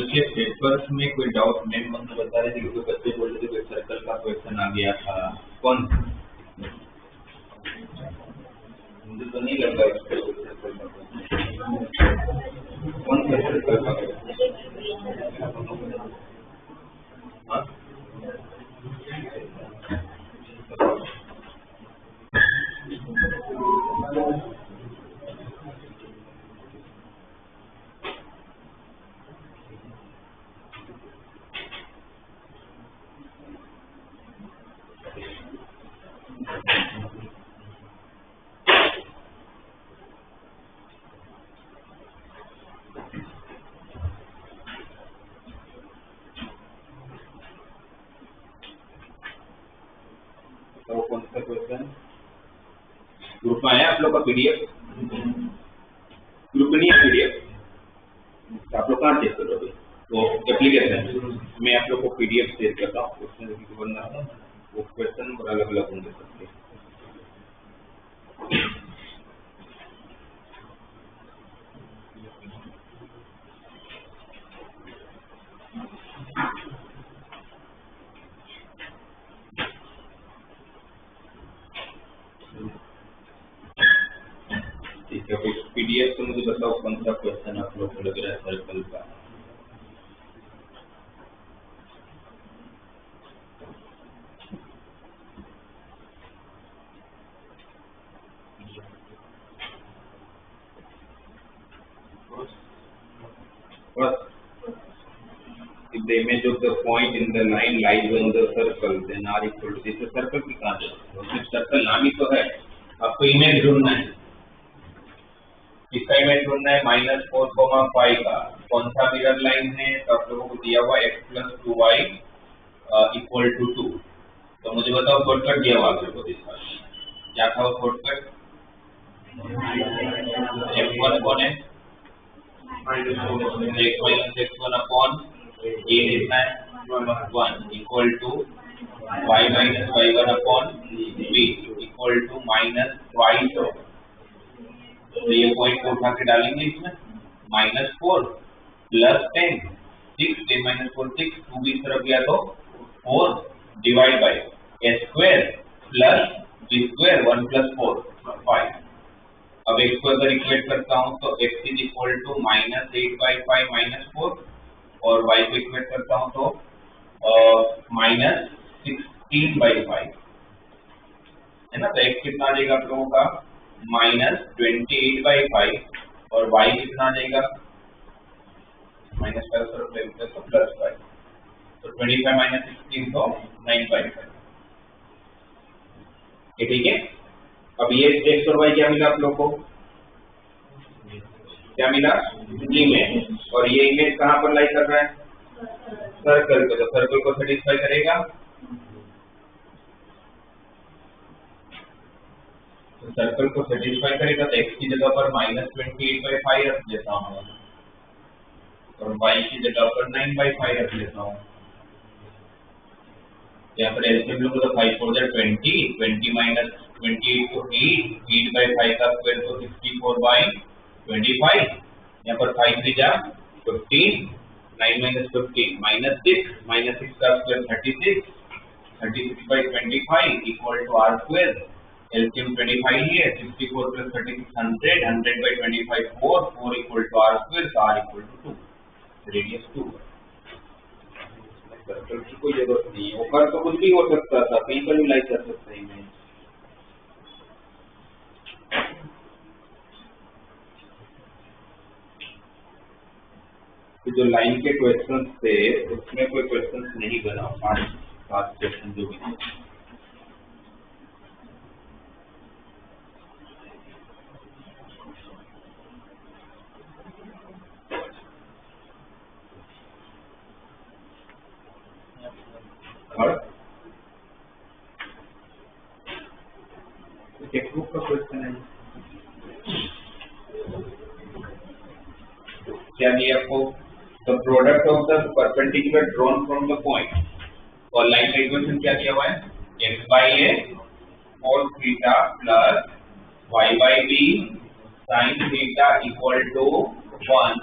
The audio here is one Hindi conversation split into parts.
कल के पेपर्स में कोई डाउट मैम मुझे बता रहे थे कि बच्चे बोल रहे थे कोई सर्कल का क्वेश्चन आ गया था, कौन? मुझे तो नहीं लगा कौन सा सर्कल का हाँ? तो कौन सा क्वेश्चन ग्रुप में आया आप लोग का पीडीएफ? ग्रुप नहीं है पीडीएफ, आप लोग कहाँ चेक करोगे? वो एप्लीकेशन मैं आप लोग को पीडीएफ शेयर करता हूँ, उसमें देखिए बनना है वो क्वेश्चन और अलग अलग होंगे सबके। ठीक है, पीडीएफ से मुझे बताओ कौन सा क्वेश्चन आप लोग को लग रहा है सर्कल का? First, if the image of the point in the line lies on the circle, then r equal to this circle की कहाँ जाए? उसमें सर्कल नाम ही तो है, आपको इमेज ढूंढना है। इसका इमेज ढूंढना है -4,5 का। कौन सा मिरर लाइन है? तो आप लोगों को दिया हुआ x + 2y = 2। तो मुझे बताओ शॉर्टकट दिया हुआ आप लोगों को इसका क्या था? वो शॉर्टकट x1 कौन है? x -x1 अपॉन a कितना है 1 equal to y - y1 upon b equal to -y। तो ये पॉइंट को उठा के डालेंगे इसमें -4 + 10 6 10 - 4 6 2 भी तरफ गया तो 4 डिवाइड बाय a² + b² 1 + 4 5। अब x को अगर इक्वेट करता हूं तो x = -8/5 - 4 और y को इक्वेट करता हूं तो -16/5 है ना। तो x कितना आ जाएगा आप लोगों का -28/5 और y कितना आ जाएगा -5 तो +5 तो 25 - 16 तो 9/5। ठीक है, अब ये x और y क्या मिला आप लोग को? क्या मिला? इमेज। और ये इमेज कहाँ पर लाई कर रहा है? सर्कल पे। तो सर्कल को सेटिस्फाई करेगा। तो सर्कल को सेटिस्फाई करेगा तो x की जगह पर -28/5 रख देता हूँ और y की जगह पर 9/5 रख लेता हूँ। यहाँ पर एलसीएम लोगे तो 5 4 20 20 - 28 तो 8 8/5 का स्क्वायर तो 64/25। यहाँ पर 5 3 जा 15 9 - 15 -6 -6 का square 36 36/25 equal to r²। LCM 25 ही है 64 + 36 100 100/25 4 4 इक्वल टू r²। तो r = 2, रेडियस 2। सर्कल की कोई जरूरत नहीं है, ऊपर तो कुछ भी हो सकता था, कहीं पर भी लाई कर सकते हैं। तो जो लाइन के क्वेश्चंस थे उसमें कोई क्वेश्चंस नहीं बना, 5 क्वेश्चन जो भी थे। टेक्स्ट बुक का क्वेश्चन है, क्या दिया आपको? The product of the perpendicular drawn from the point. और लाइन का इक्वेशन क्या दिया हुआ है? x/a cos theta plus y/b sin theta equal to 1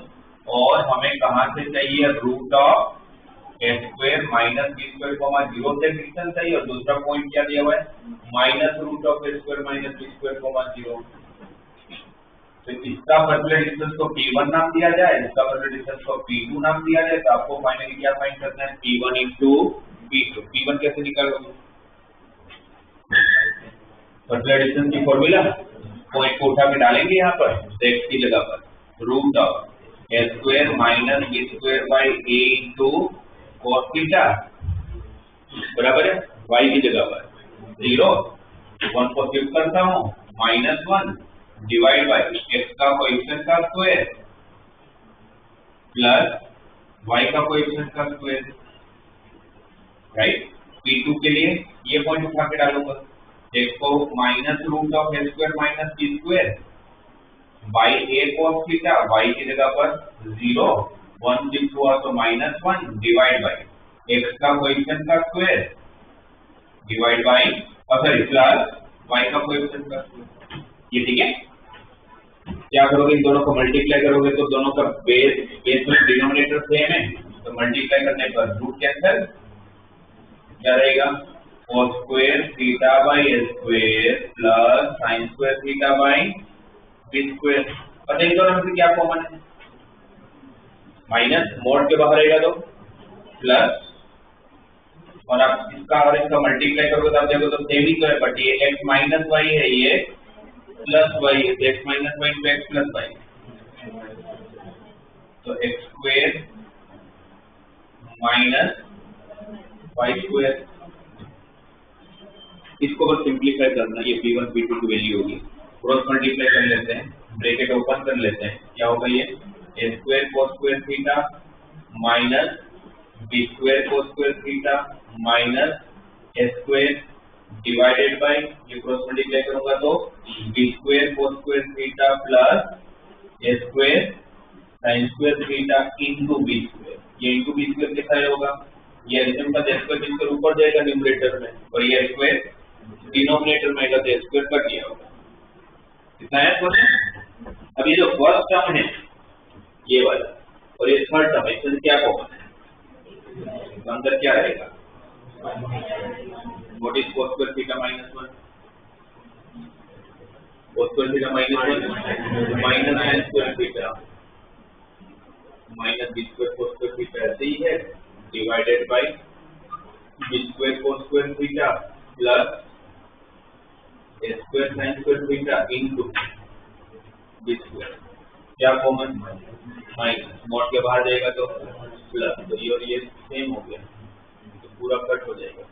और हमें कहां से चाहिए, root of a square minus b square comma 0 से डिस्टेंस चाहिए, और दूसरा पॉइंट क्या दिया हुआ है, minus root of a square minus b square comma 0। तो इसका पर्टिकुलर डिस्टेंस को P1 नाम दिया जाए, इसका पर्टिकुलर डिस्टेंस को P2 नाम दिया जाए, तो आपको फाइनली क्या फाइंड करना है, P1 into P2। P1 कैसे निकालोगे, पर्टिकुलर डिस्टेंस की फॉर्मूला पॉइंट को उठा के डालेंगे यहाँ पर x की जगह पर root of a square minus b square by a into cos theta बराबर है y की जगह पर 0, 1 को शिफ्ट करता हूँ -1 डिवाइड बाई x का कोएफिशिएंट का स्क्वायर प्लस y का कोएफिशिएंट का स्क्वायर, राइट। P2 के लिए ये पॉइंट उठा के डालूंगा, x को minus root of a square minus b square by a cos theta, y की जगह पर 0, 1 शिफ्ट हुआ तो -1 डिवाइड बाई x का कोएफिशिएंट का square divide by sorry plus y का कोएफिशिएंट का स्क्वायर। ये ठीक है। क्या करोगे, इन दोनों को मल्टीप्लाई करोगे तो दोनों का बेस में डिनोमिनेटर सेम है, तो मल्टीप्लाई करने पर रूट कैंसिल, क्या रहेगा, cos square theta by a square plus sin square theta by b square. और इन दोनों में से क्या कॉमन है, माइनस, मोड के बाहर रहेगा तो प्लस, और आप इसका और इसका मल्टीप्लाई करोगे तो आप देखो तो सेम ही तो है, बट ये x माइनस वाई है, ये प्लस वाई है, x minus y into x plus y, तो x square minus y square. इसको बस सिंप्लीफाई करना, ये P1 P2 की वैल्यू होगी, क्रॉस मल्टीप्लाई कर लेते हैं, ब्रैकेट ओपन कर लेते हैं, क्या होगा ये a square cos square theta minus b square cos square theta minus a square divided by, ये क्रॉस मल्टीप्लाई करूंगा तो b square cos square theta plus a square sin square theta into b square. ये इनटू बी स्क्वायर कैसा होगा, ये एलसीएम का स्क्वायर बी स्क्वायर ऊपर जाएगा न्यूमरेटर में, और ये स्क्वायर डिनोमिनेटर में आएगा, तो स्क्वायर कट गया होगा, कितना है क्वेश्चन। अब ये जो फर्स्ट टर्म है ये वाला, और ये थर्ड टर्म है, इसमें क्या कॉमन है, तो अंदर क्या रहेगा, what is cos square theta minus 1, cos square theta minus 1 minus sin square theta minus b square cos square theta ऐसे ही है, divided by b square cos square theta plus a square sin square theta into b square, क्या कॉमन, माइनस, मॉड के बाहर जाएगा तो प्लस, तो ये और ये सेम हो गया, तो पूरा कट हो जाएगा।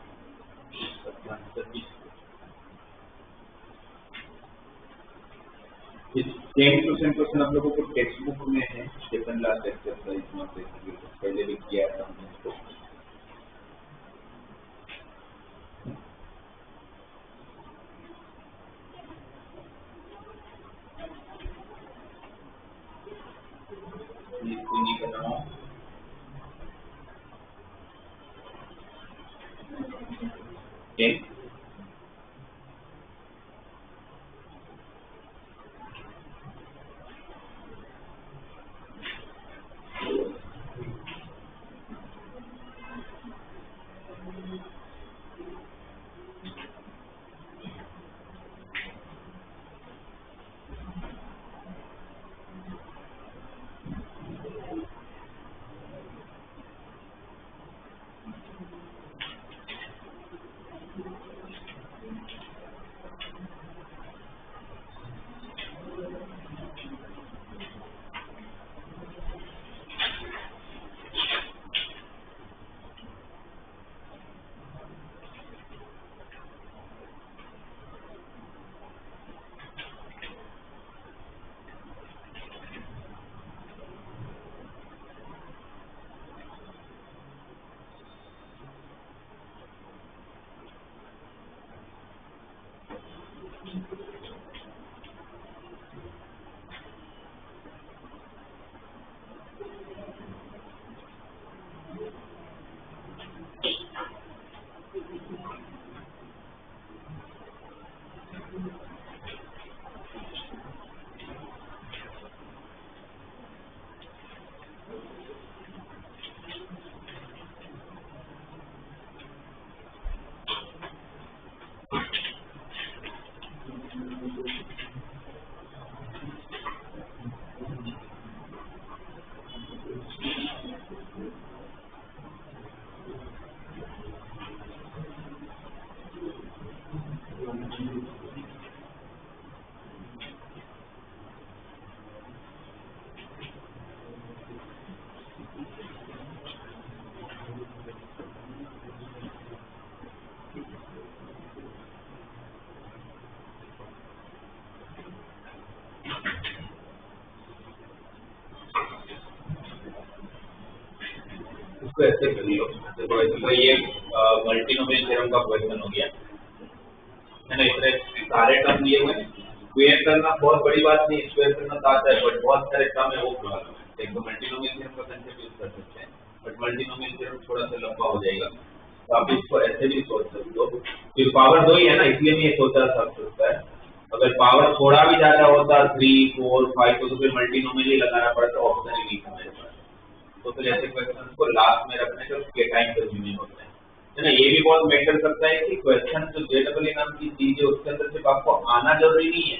सेम टू सेम क्वेश्चन आप लोगों को टेक्स्ट बुक में है, सेकंड लास्ट एक्सरसाइज में पहले भी किया था हमने इसको। नहीं कर रहा हूँ, इसको ऐसे कर लो। देखो ऐसे तो ये मल्टीनोमियल थ्योरम का क्वेश्चन हो गया है ना। इतने सारे टर्म दिए हुए हैं, स्क्वायर करना बहुत बड़ी बात नहीं, स्क्वायर करना तो आता है, बट बहुत सारे टर्म है वो प्रॉब्लम है। एक तो मल्टीनोमियल थ्योरम का कंसेप्ट यूज कर सकते हैं, बट मल्टीनोमियल थ्योरम थोड़ा सा लंबा हो जाएगा, तो आप इसको ऐसे भी सोच सकते हो। फिर पावर 2 ही है ना, इसलिए मैं ये सोचा सकता है। अगर पावर थोड़ा भी ज्यादा होता 3, 4, 5 तो फिर मल्टीनोमियल ही लगाना पड़ता, ऑप्शन ही नहीं था मेरे पास। तो फिर ऐसे क्वेश्चन को लास्ट में रखने से उसके टाइम कंज्यूमिंग होता है ना। ये भी बहुत मैटर करता है कि क्वेश्चन जो जेडब्ल्यू नाम की चीज है उसके अंदर सिर्फ आपको आना जरूरी नहीं है,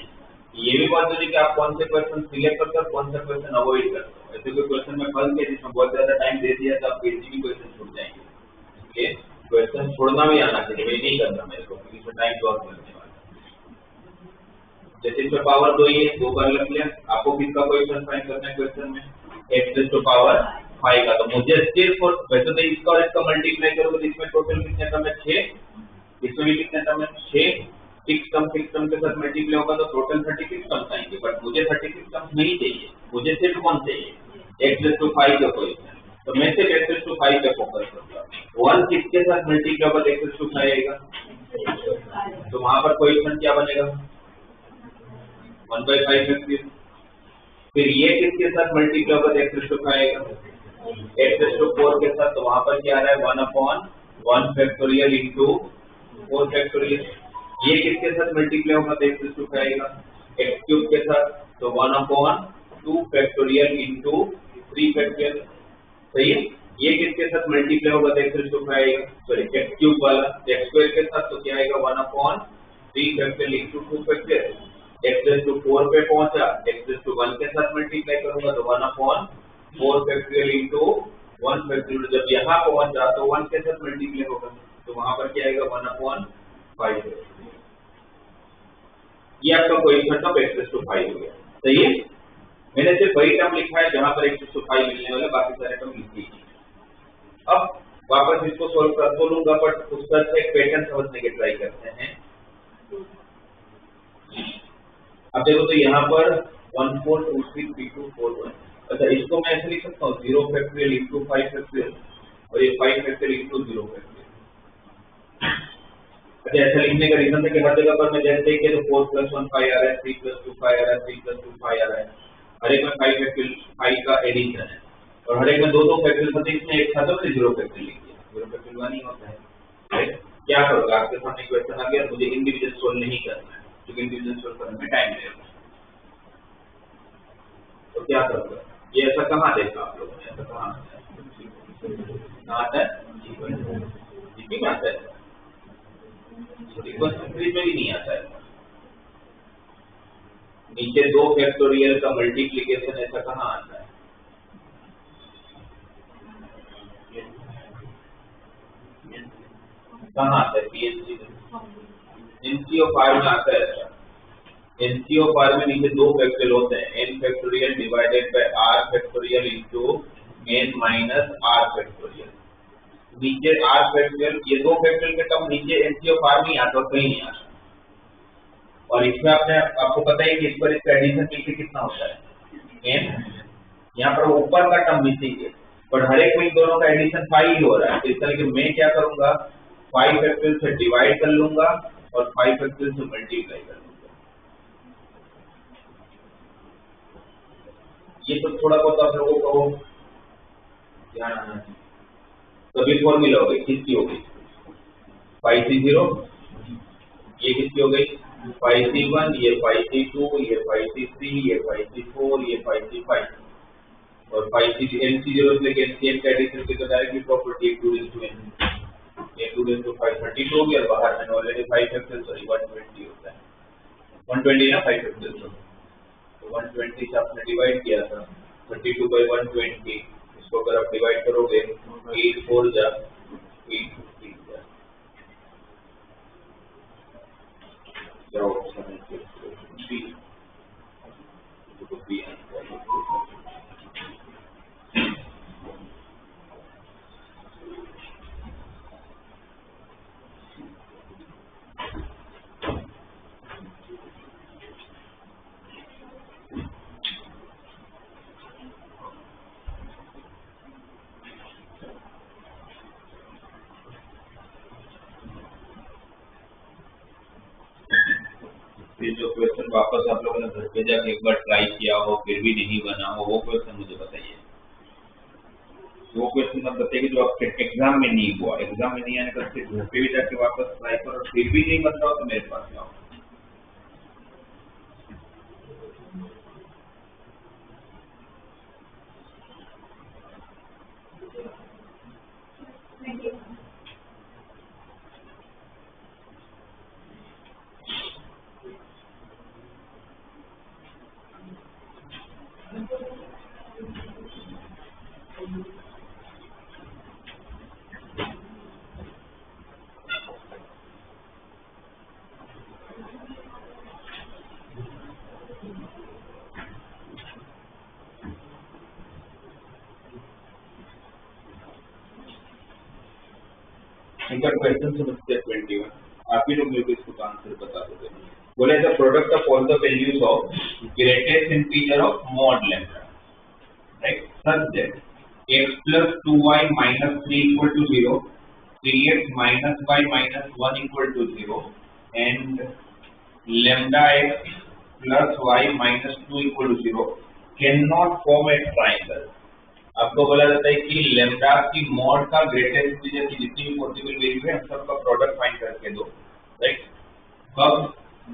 ये भी बहुत जरूरी कि आप कौन से क्वेश्चन सिलेक्ट करते हो, कौन सा क्वेश्चन अवॉइड करते हो। ऐसे कोई क्वेश्चन में फंस गए जिसमें बहुत ज्यादा टाइम दे दिया तो आप इजी क्वेश्चन छूट जाएंगे, इसलिए क्वेश्चन छोड़ना भी आना चाहिए, वही नहीं करना मेरे को, क्योंकि इसमें टाइम बहुत लगने वाला है। जैसे इसमें पावर 2 ही है, 2 बार लग लिया, आपको किसका क्वेश्चन फाइंड करना है क्वेश्चन में, x टू पावर 5 का। तो मुझे सिर्फ और वैसे तो इसका और इसका मल्टीप्लाई करोगे तो इसमें टोटल कितने टर्म है, 6, इसमें भी कितने टर्म है, 6, 6 टर्म के साथ मल्टीप्लाई होगा तो टोटल 36 टर्म आएंगे, बट मुझे 36 टर्म नहीं चाहिए, मुझे सिर्फ कौन चाहिए, x टू 5 का क्वेश्चन। तो मैं सिर्फ x टू 5 पे फोकस करूंगा। 1 किसके साथ मल्टीप्लाई होगा तो x टू 5 आएगा, तो वहां पर क्वेश्चन क्या बनेगा, 1/5 फैक्टोरियल। फिर ये किसके साथ मल्टीप्लाई होगा तो x टू 5 आएगा, x टू 4 के साथ, तो वहां पर क्या आ रहा है 1/1 फैक्टोरियल इंटू 4 फैक्टोरियल। ये किसके साथ मल्टीप्लाई होगा तो x टू 5 आएगा, x क्यूब के साथ, तो 1/2 फैक्टोरियल इंटू 3 फैक्टोरियल। सही है। ये किसके साथ मल्टीप्लाई होगा तो x टू 5 आएगा, सॉरी x क्यूब वाला x स्क्वायर के साथ, तो क्या आएगा 1/3 factorial into 2 factorial. x to 4 पे पहुंचा, x टू 1 के साथ मल्टीप्लाई करूंगा तो 1/4 फैक्टोरियल इंटू 1 फैक्टोरियल। जब यहाँ पहुंचा तो 1 के साथ मल्टीप्लाई होगा, तो वहां पर क्या आएगा 1/5। ये आपका क्वेश्चन का x टू 5 हो गया। सही है। मैंने सिर्फ वही टर्म लिखा है जहां पर x टू 5 मिलने वाला, बाकी सारे टर्म लिखे ही। अब वापस इसको सॉल्व कर तो लूंगा, बट उसका से एक पैटर्न समझने के ट्राई करते हैं। अब देखो तो यहाँ पर 1 4 2 3 3 2 4 1। अच्छा, इसको मैं ऐसे लिख सकता हूँ 0 फैक्टोरियल इंटू 5 फैक्टोरियल, और ये 5 फैक्टोरियल इंटू 0 फैक्टोरियल। अच्छा, ऐसा लिखने का रीजन है कि हर जगह पर मैं जैसे ही तो 4 + 1 5 आ रहा है, 3 + 2 5 आ रहा है, 3 + 2 5 आ रहा है, हर एक में 5 फैक्टोरियल 5 का एडिशन है, और हर एक में 2 फैक्टोरियल होते हैं। इसमें एक साथ में 0 फैक्टोरियल लिख दिया, 0 फैक्टोरियल नहीं होता है, राइट। क्या करोगे, आपके सामने क्वेश्चन आ गया, मुझे इंडिविजुअल सोल्व नहीं करना है, क्योंकि इंडिविजुअल सोल्व करने में टाइम लगेगा। तो क्या करोगे, ये ऐसा कहाँ देखा आप लोगों ने, ऐसा कहाँ आता है, जीपी में आता है, सीक्वेंस सीरीज में भी नहीं आता है। नीचे 2 फैक्टोरियल का मल्टीप्लिकेशन ऐसा कहाँ आता है, कहाँ आता है, पीएनसी एनसीओ में आता है। एनसीओ में नीचे 2 फैक्टोरियल होते हैं, n factorial divided by r factorial into n minus r factorial. नीचे r फैक्टोरियल, ये 2 फैक्टोरियल के टर्म नीचे एनसीओ में ही आता, कहीं नहीं आता। और इसमें आपको पता है कि इस पर इसका एडिशन नीचे कितना होता है, n। यहाँ पर ऊपर का टर्म मिसिंग है, पर हर एक में दोनों का एडिशन 5 ही हो रहा है। इस तरह के मैं क्या करूंगा, 5 फैक्टोरियल से डिवाइड कर लूंगा और 5 फैक्टोरियल से मल्टीप्लाई कर लूंगा। ये तो थोड़ा बहुत आप लोगों को ध्यान आना चाहिए। सभी फॉर्मूला हो गई, किसकी हो गई, 5C0, ये किसकी हो गई 5C1, ये 5C2, ये 5C3, ये 5C4, ये 5C5, और 5C NC0 से NCN का एडिशन की तो डायरेक्टली प्रॉपर्टी 2:n। ये 2 रेज़ टू 5 32 हो गया, बाहर मैंने ऑलरेडी 5 फैक्टर्स सॉरी 120 होता है 120 ना 5 फैक्टर्स, तो 120 से आपने डिवाइड किया था 32 by 120, इसको अगर आप डिवाइड करोगे 8 4 जा 850 जा, क्या ऑप्शन है बी, तो बी आंसर। ये जो क्वेश्चन वापस आप लोगों ने घर पे जाके एक बार ट्राई किया हो फिर भी नहीं बना हो, वो क्वेश्चन मुझे बताइए। वो क्वेश्चन मत बताइए जो आपके एग्जाम में नहीं हुआ, एग्जाम में नहीं आने का फिर घर पे भी जाके वापस ट्राई करो, फिर भी नहीं बनता हो तो मेरे पास आओ। इनका क्वेश्चन समझते हैं 21, आप ही लोग मेरे को इसको आंसर बता दोगे। बोले the product of all the values of greatest integer of mod lambda, right, such that x plus 2y minus 3 equal to 0, 3x minus y minus 1 equal to 0, and lambda x plus y minus 2 equal to 0 cannot form a triangle। आपको बोला जाता है कि लैम्डा की मॉड का ग्रेटेस्ट इंटीजर की जितनी भी पॉसिबल वैल्यू है हम सबका प्रोडक्ट फाइंड करके दो, राइट। अब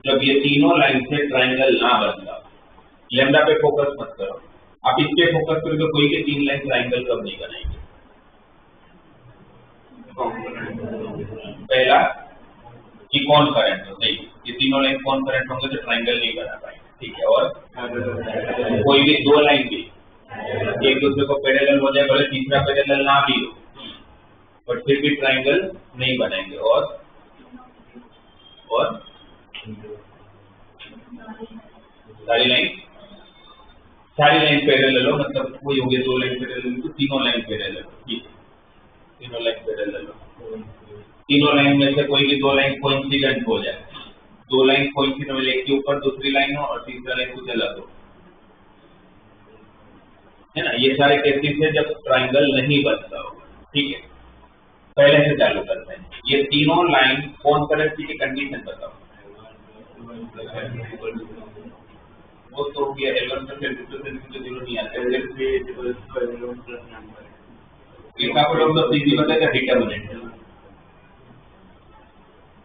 जब ये तीनों लाइन से ट्रायंगल ना बनता, लैम्डा पे फोकस मत करो, आप इस पे फोकस करो तो कोई के तीन लाइन ट्रायंगल कब नहीं बनाएंगे। पहला कि कौन करंट हो, नहीं, ये तीनों लाइन कौन करंट होंगे तो ट्रायंगल नहीं बना पाएंगे, ठीक है। और कोई भी दो लाइन भी एक दूसरे को पैरेलल हो जाए, भले तीसरा पैरेलल ना भी हो, बट फिर भी ट्रायंगल नहीं बनाएंगे। और सारी लाइन पैरेलल हो, मतलब कोई हो गया दो लाइन पैरेलल तो तीनों लाइन पैरेलल हो, ठीक है, तीनों लाइन पैरेलल हो, तीनों लाइन में से कोई भी दो लाइन कोइंसिडेंट हो जाए, दो लाइन कोइंसिडेंट, एक के ऊपर दूसरी लाइन हो और तीसरा लाइन कुछ अलग हो, है ना। ये सारे केसेस है जब ट्रायंगल नहीं बनता होगा, ठीक है। पहले से चालू करते हैं, ये तीनों लाइन कौन करेंसी की कंडीशन बताओ। वो तो हो गया L1 plus L2 plus L3 तो 0 नहीं आता है, इसका मतलब तो सीधी बताएगा डिटरमिनेंट।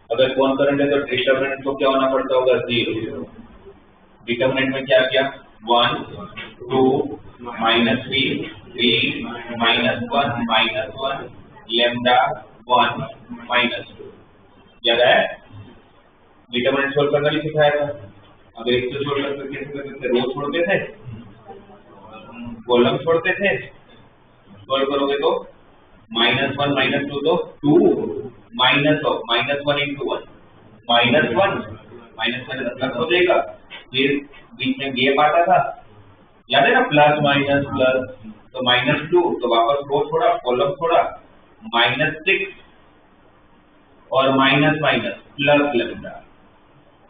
अगर कौन करंट है तो डिटरमिनेंट को क्या होना पड़ता होगा 0। डिटरमिनेंट में क्या किया 1 2 minus 3 minus 1 lambda 1 minus 2, याद है। डिटरमिनेंट सोल्व करना नहीं सिखाया था। अगर एक से सोल्व करते कैसे करते थे, रो छोड़ते थे, कॉलम छोड़ते थे, सोल्व करोगे तो -1 -2 तो 2 माइनस ऑफ -1 into 1 -1 प्लस हो जाएगा, फिर बीच में गैप आता था, याद है ना, प्लस माइनस प्लस, तो -2 तो वापस रो छोड़ा कॉलम छोड़ा, -6 और माइनस प्लस लैम्डा,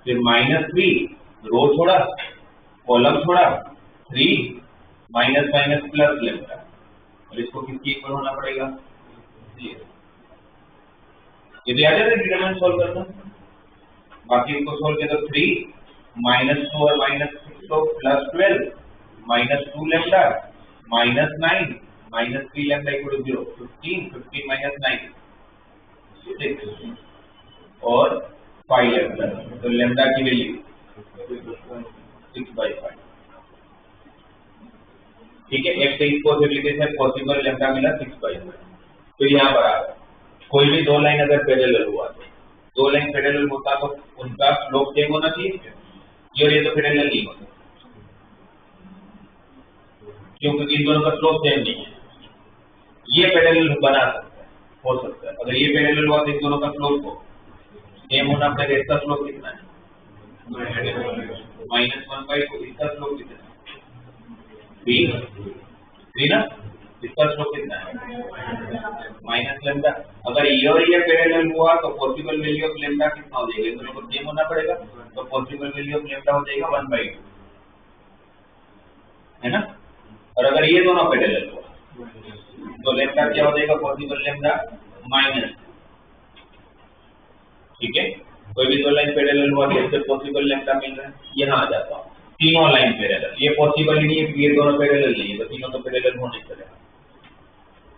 फिर -3 रो छोड़ा कॉलम छोड़ा 3 माइनस प्लस लैम्डा, और इसको किसके इक्वल होना पड़ेगा, यदि आ जाए डिटरमिनेंट सोल्व करना। बाकी इसको सोल्व किया तो 3 -2 और -6 तो +12 -2 लैम्डा -9 -3 लैम्डा इक्वल टू 0, 15 -9 6 और 5 लैम्डा, तो लैम्डा की वैल्यू 6/5, ठीक है। x इस पॉसिबिलिटी से पॉसिबल लैम्डा मिला 6/5, तो यहाँ पर आ गया कोई भी दो लाइन अगर पैरेलल हुआ तो दो लाइन पैरेलल होता तो उनका स्लोप सेम होना चाहिए, और ये तो पैरेलल नहीं होता क्योंकि इन दोनों का स्लोप सेम नहीं है। ये पैरेलल बना सकता है, हो सकता है। अगर ये पैरेलल हुआ तो इन दोनों का स्लोप हो सेम होना पड़ेगा। इसका स्लोप कितना है? -1/2। इसका स्लोप कितना है? 3 ना। इसका स्लोप कितना है? -λ। अगर ये और ये पैरेलल हुआ तो पॉसिबल वैल्यू ऑफ लैम्डा कितना हो जाएगा? इन दोनों को सेम होना पड़ेगा, तो पॉसिबल वैल्यू ऑफ लैम्डा हो जाएगा 1/2, है ना। और अगर ये दोनों पैरेलल हुआ तो लैम्डा क्या हो जाएगा? Possible lambda minus. ठीक है, कोई भी दो लाइन पैरेलल हुआ तो इससे पॉसिबल लैम्डा मिल रहा है। यहाँ आ जाता हूँ, तीनों लाइन पैरेलल, ये पॉसिबल ही नहीं है, ये दोनों पैरेलल नहीं है, तो तीनों तो पैरेलल होने चलेगा।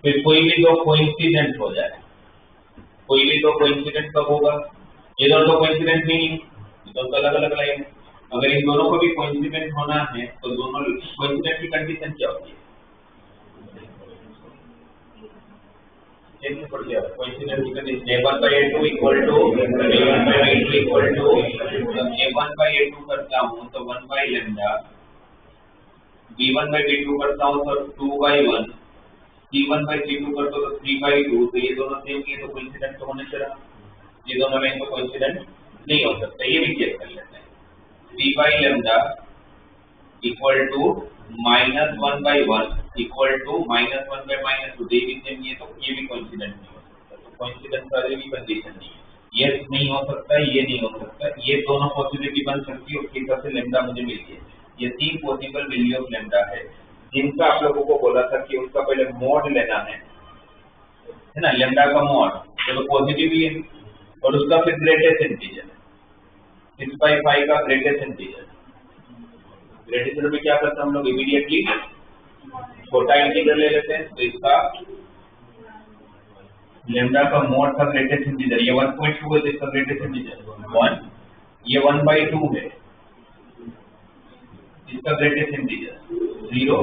फिर कोई भी दो कोइंसिडेंट हो जाए, कोई भी दो कोइंसिडेंट कब होगा? ये दोनों तो कोइंसिडेंट नहीं है, दोनों अलग अलग लाइन है। अगर इन दोनों को भी कोइंसिडेंट होना है तो दोनों कोइंसिडेंट की कंडीशन क्या होती है? देखने पड़ गया कोइंसिडेंट की condition a1/a2 equal to a1/b2 equal to a1/a2 करता हूं तो 1/λ, b1/b2 करता हूं तो 2/1, c1/c2 करता हूं तो 3/2। तो ये दोनों सेम है तो कोइंसिडेंट तो होने चाहिए। ये दोनों लाइन तो कोइंसिडेंट नहीं हो सकता, ये भी चेक कर लेते हैं। b/λ equal to -1/1 equal to -1/-2, ये भी सेम है तो ये भी कोइंसिडेंट नहीं हो सकता। तो कोइंसिडेंस वाली भी कंडीशन नहीं है, ये नहीं हो सकता, ये नहीं हो सकता, ये दोनों पॉसिबिलिटी बन सकती है। उसके हिसाब से लैम्डा मुझे मिल गया। ये 3 पॉसिबल वैल्यू ऑफ लैम्डा है जिनका आप लोगों को बोला था कि उसका पहले मॉड लेना है ना, लैम्डा का मॉड तो पॉजिटिव ही है, और उसका फिर ग्रेटेस्ट इंटीजर 6/5 का ग्रेटेस्ट इंटीजर। ग्रेटेस्ट में क्या करते हैं हम लोग? इमीडिएटली छोटा इंटीजर ले लेते हैं, तो इसका लैम्डा का मॉड का ग्रेटेस्ट इंटीजर ये 1.2 है, तो इसका ग्रेटेस्ट इंटीजर 1, ये 1/2 है, इसका ग्रेटेस्ट इंटीजर 0,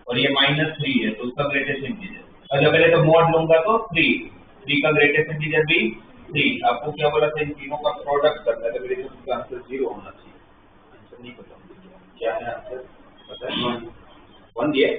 और ये -3 है तो उसका ग्रेटेस्ट इंटीजर। और जब पहले तो मॉड लूंगा तो 3 का ग्रेटेस्ट इंटीजर भी 3। आपको क्या बोला था? इन तीनों का प्रोडक्ट करना है, तो मेरे इसका आंसर 0 होना चाहिए। आंसर नहीं पता क्या है, आंसर पता है? 1 दिया।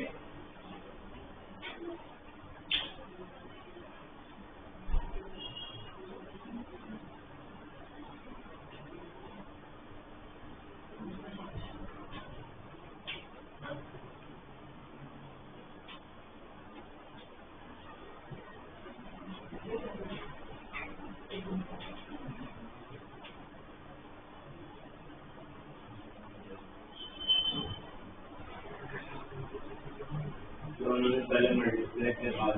पहले मल्टीप्लाई के बाद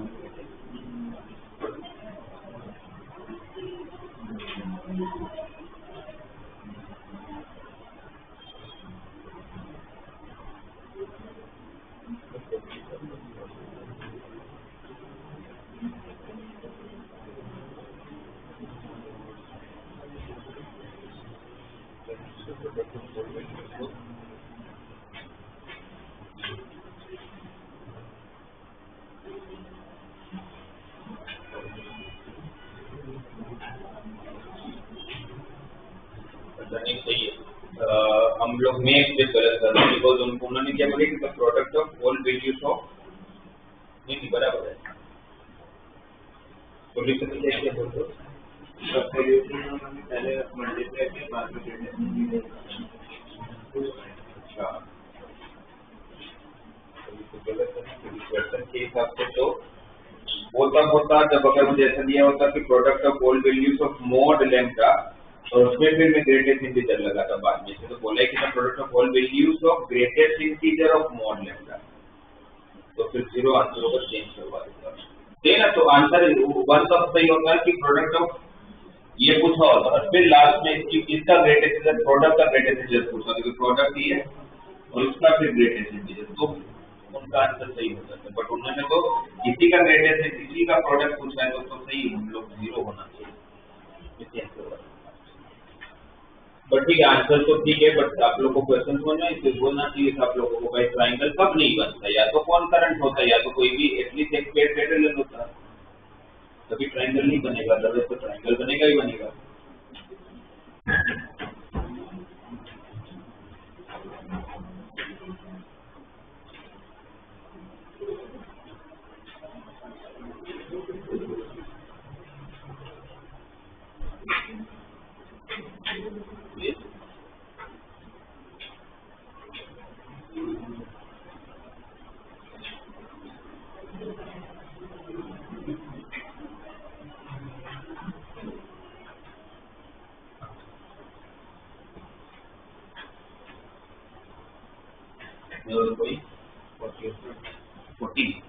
सही है। हम लोग में एक स्टेप गलत कर रहे हैं, बिकॉज उन्होंने क्या बोले कि the product of all values of नहीं बराबर है। सोल्यूशन में क्या बोलते हो? सोल्यूशन हमने पहले मल्टीप्लाई किया बाद में अच्छा क्वेश्चन के हिसाब से तो होता जब अगर मुझे ऐसा दिया होता कि product of all values of mod lambda, और उसमें फिर मैं ग्रेटेस्ट इंटीजर लगा था बाद में से, तो बोला है कि product of all values of greatest integer of mod lambda, तो फिर 0 आंसर होगा, चेंज करवा देना। तो आंसर 1 कब सही होता है कि प्रोडक्ट ऑफ ये पूछा होता है, फिर लास्ट में इसका ग्रेटेस्ट इंटीजर, प्रोडक्ट का ग्रेटेस्ट इंटीजर पूछा, क्योंकि प्रोडक्ट ही है और उसका फिर ग्रेटेस्ट इंटीजर, तो उनका आंसर सही हो जाता है। बट उन्होंने तो किसी का ग्रेटेस्ट है, किसी का प्रोडक्ट पूछा है, तो सही हम लोग 0 होना चाहिए। बट ठीक है, आंसर तो ठीक है, बट आप लोग को क्वेश्चन समझना है, बोलना चाहिए आप लोगों को भाई ट्राइंगल कब नहीं बनता, या तो कौन करंट होता है, या तो कोई भी एटलीस्ट एक पेयर पैरेलल होता है। तभी ट्रायंगल नहीं बनेगा, अदरवाइज तो ट्रायंगल बनेगा ही बनेगा। कोई 40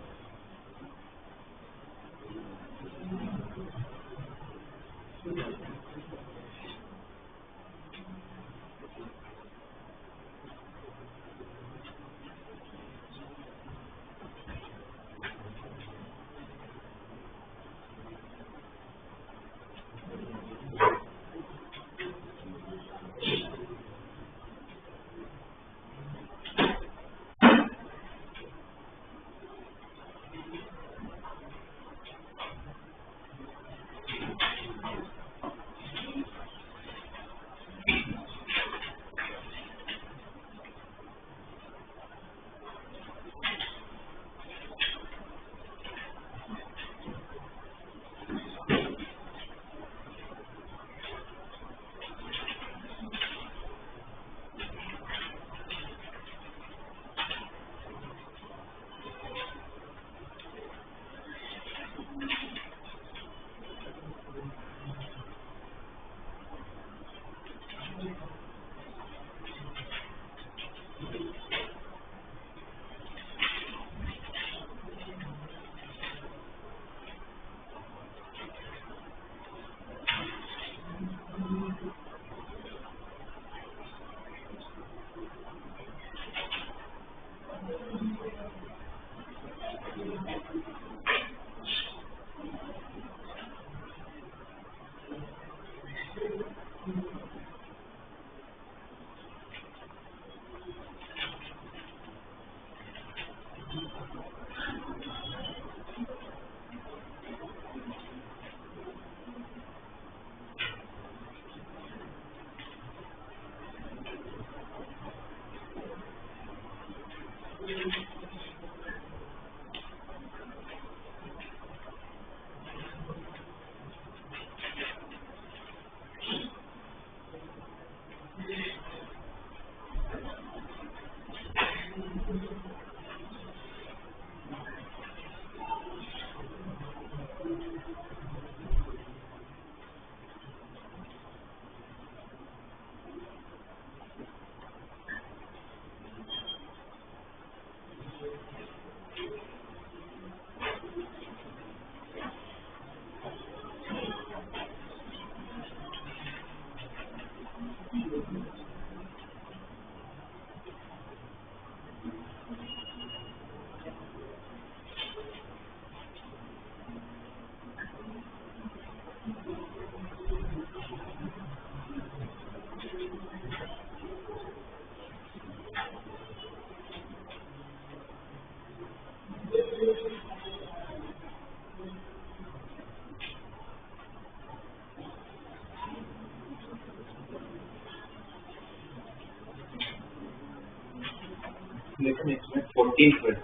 लेकिन इसमें 14%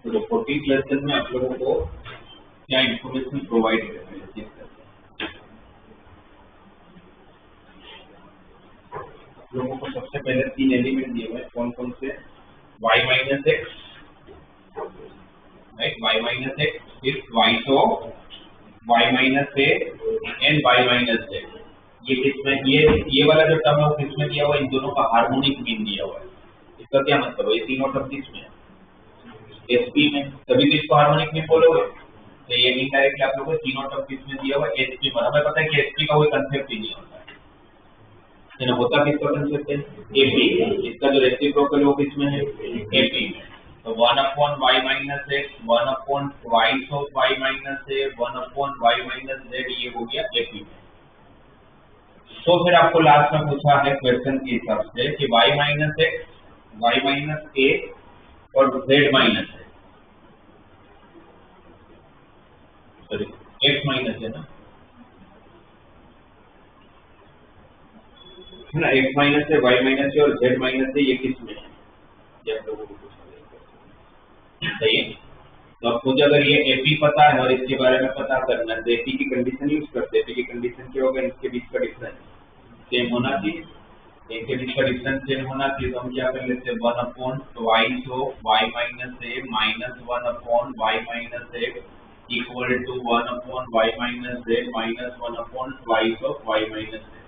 तो 14% में आप लोगों को क्या इंफॉर्मेशन प्रोवाइड करना है, चेक करते हैं। आप लोगों को सबसे पहले 3 एलिमेंट दिए हुए हैं, कौन कौन से? y minus x, right, y minus x is y तो y minus A and y minus z। ये किसमें, ये वाला जो टर्म है किसमें दिया हुआ है? इन दोनों का हार्मोनिक मीन दिया हुआ है। इसका क्या मतलब है? ये तीनों टर्म किसमें है? एसपी में, तभी तो इसको हार्मोनिक मीन बोलोगे। तो ये मीन डायरेक्टली आप लोगों को तीनों टर्म किसमें दिया हुआ है? एसपी में। हमें पता है कि एसपी का कोई कंसेप्ट ही नहीं होता है ना, होता किसका कंसेप्ट है? एपी। इसका जो रेसिप्रोकल है वो किसमें है? एपी में। तो 1/y minus x, 1/y of y minus A, 1/y minus z, ये हो गया एपी में। तो फिर आपको लास्ट में पूछा है क्वेश्चन के हिसाब से कि y minus x, y minus a और z माइनस है, सॉरी x माइनस है ना, है ना, x माइनस है, y माइनस है और z माइनस है, ये किस में है, ये आप लोगों को पूछना सही है। तो आपको अगर ये एपी पता है और इसके बारे में पता करना है तो एपी की कंडीशन यूज करते हैं। एपी की कंडीशन क्या होगा, इनके बीच का डिफरेंस सेम होना चाहिए, इनके बीच का डिफरेंस सेम होना चाहिए। तो हम क्या कर लेते हैं, 1/2 of y minus a minus 1/y minus x equal to 1/y minus z minus 1/2 of y minus a.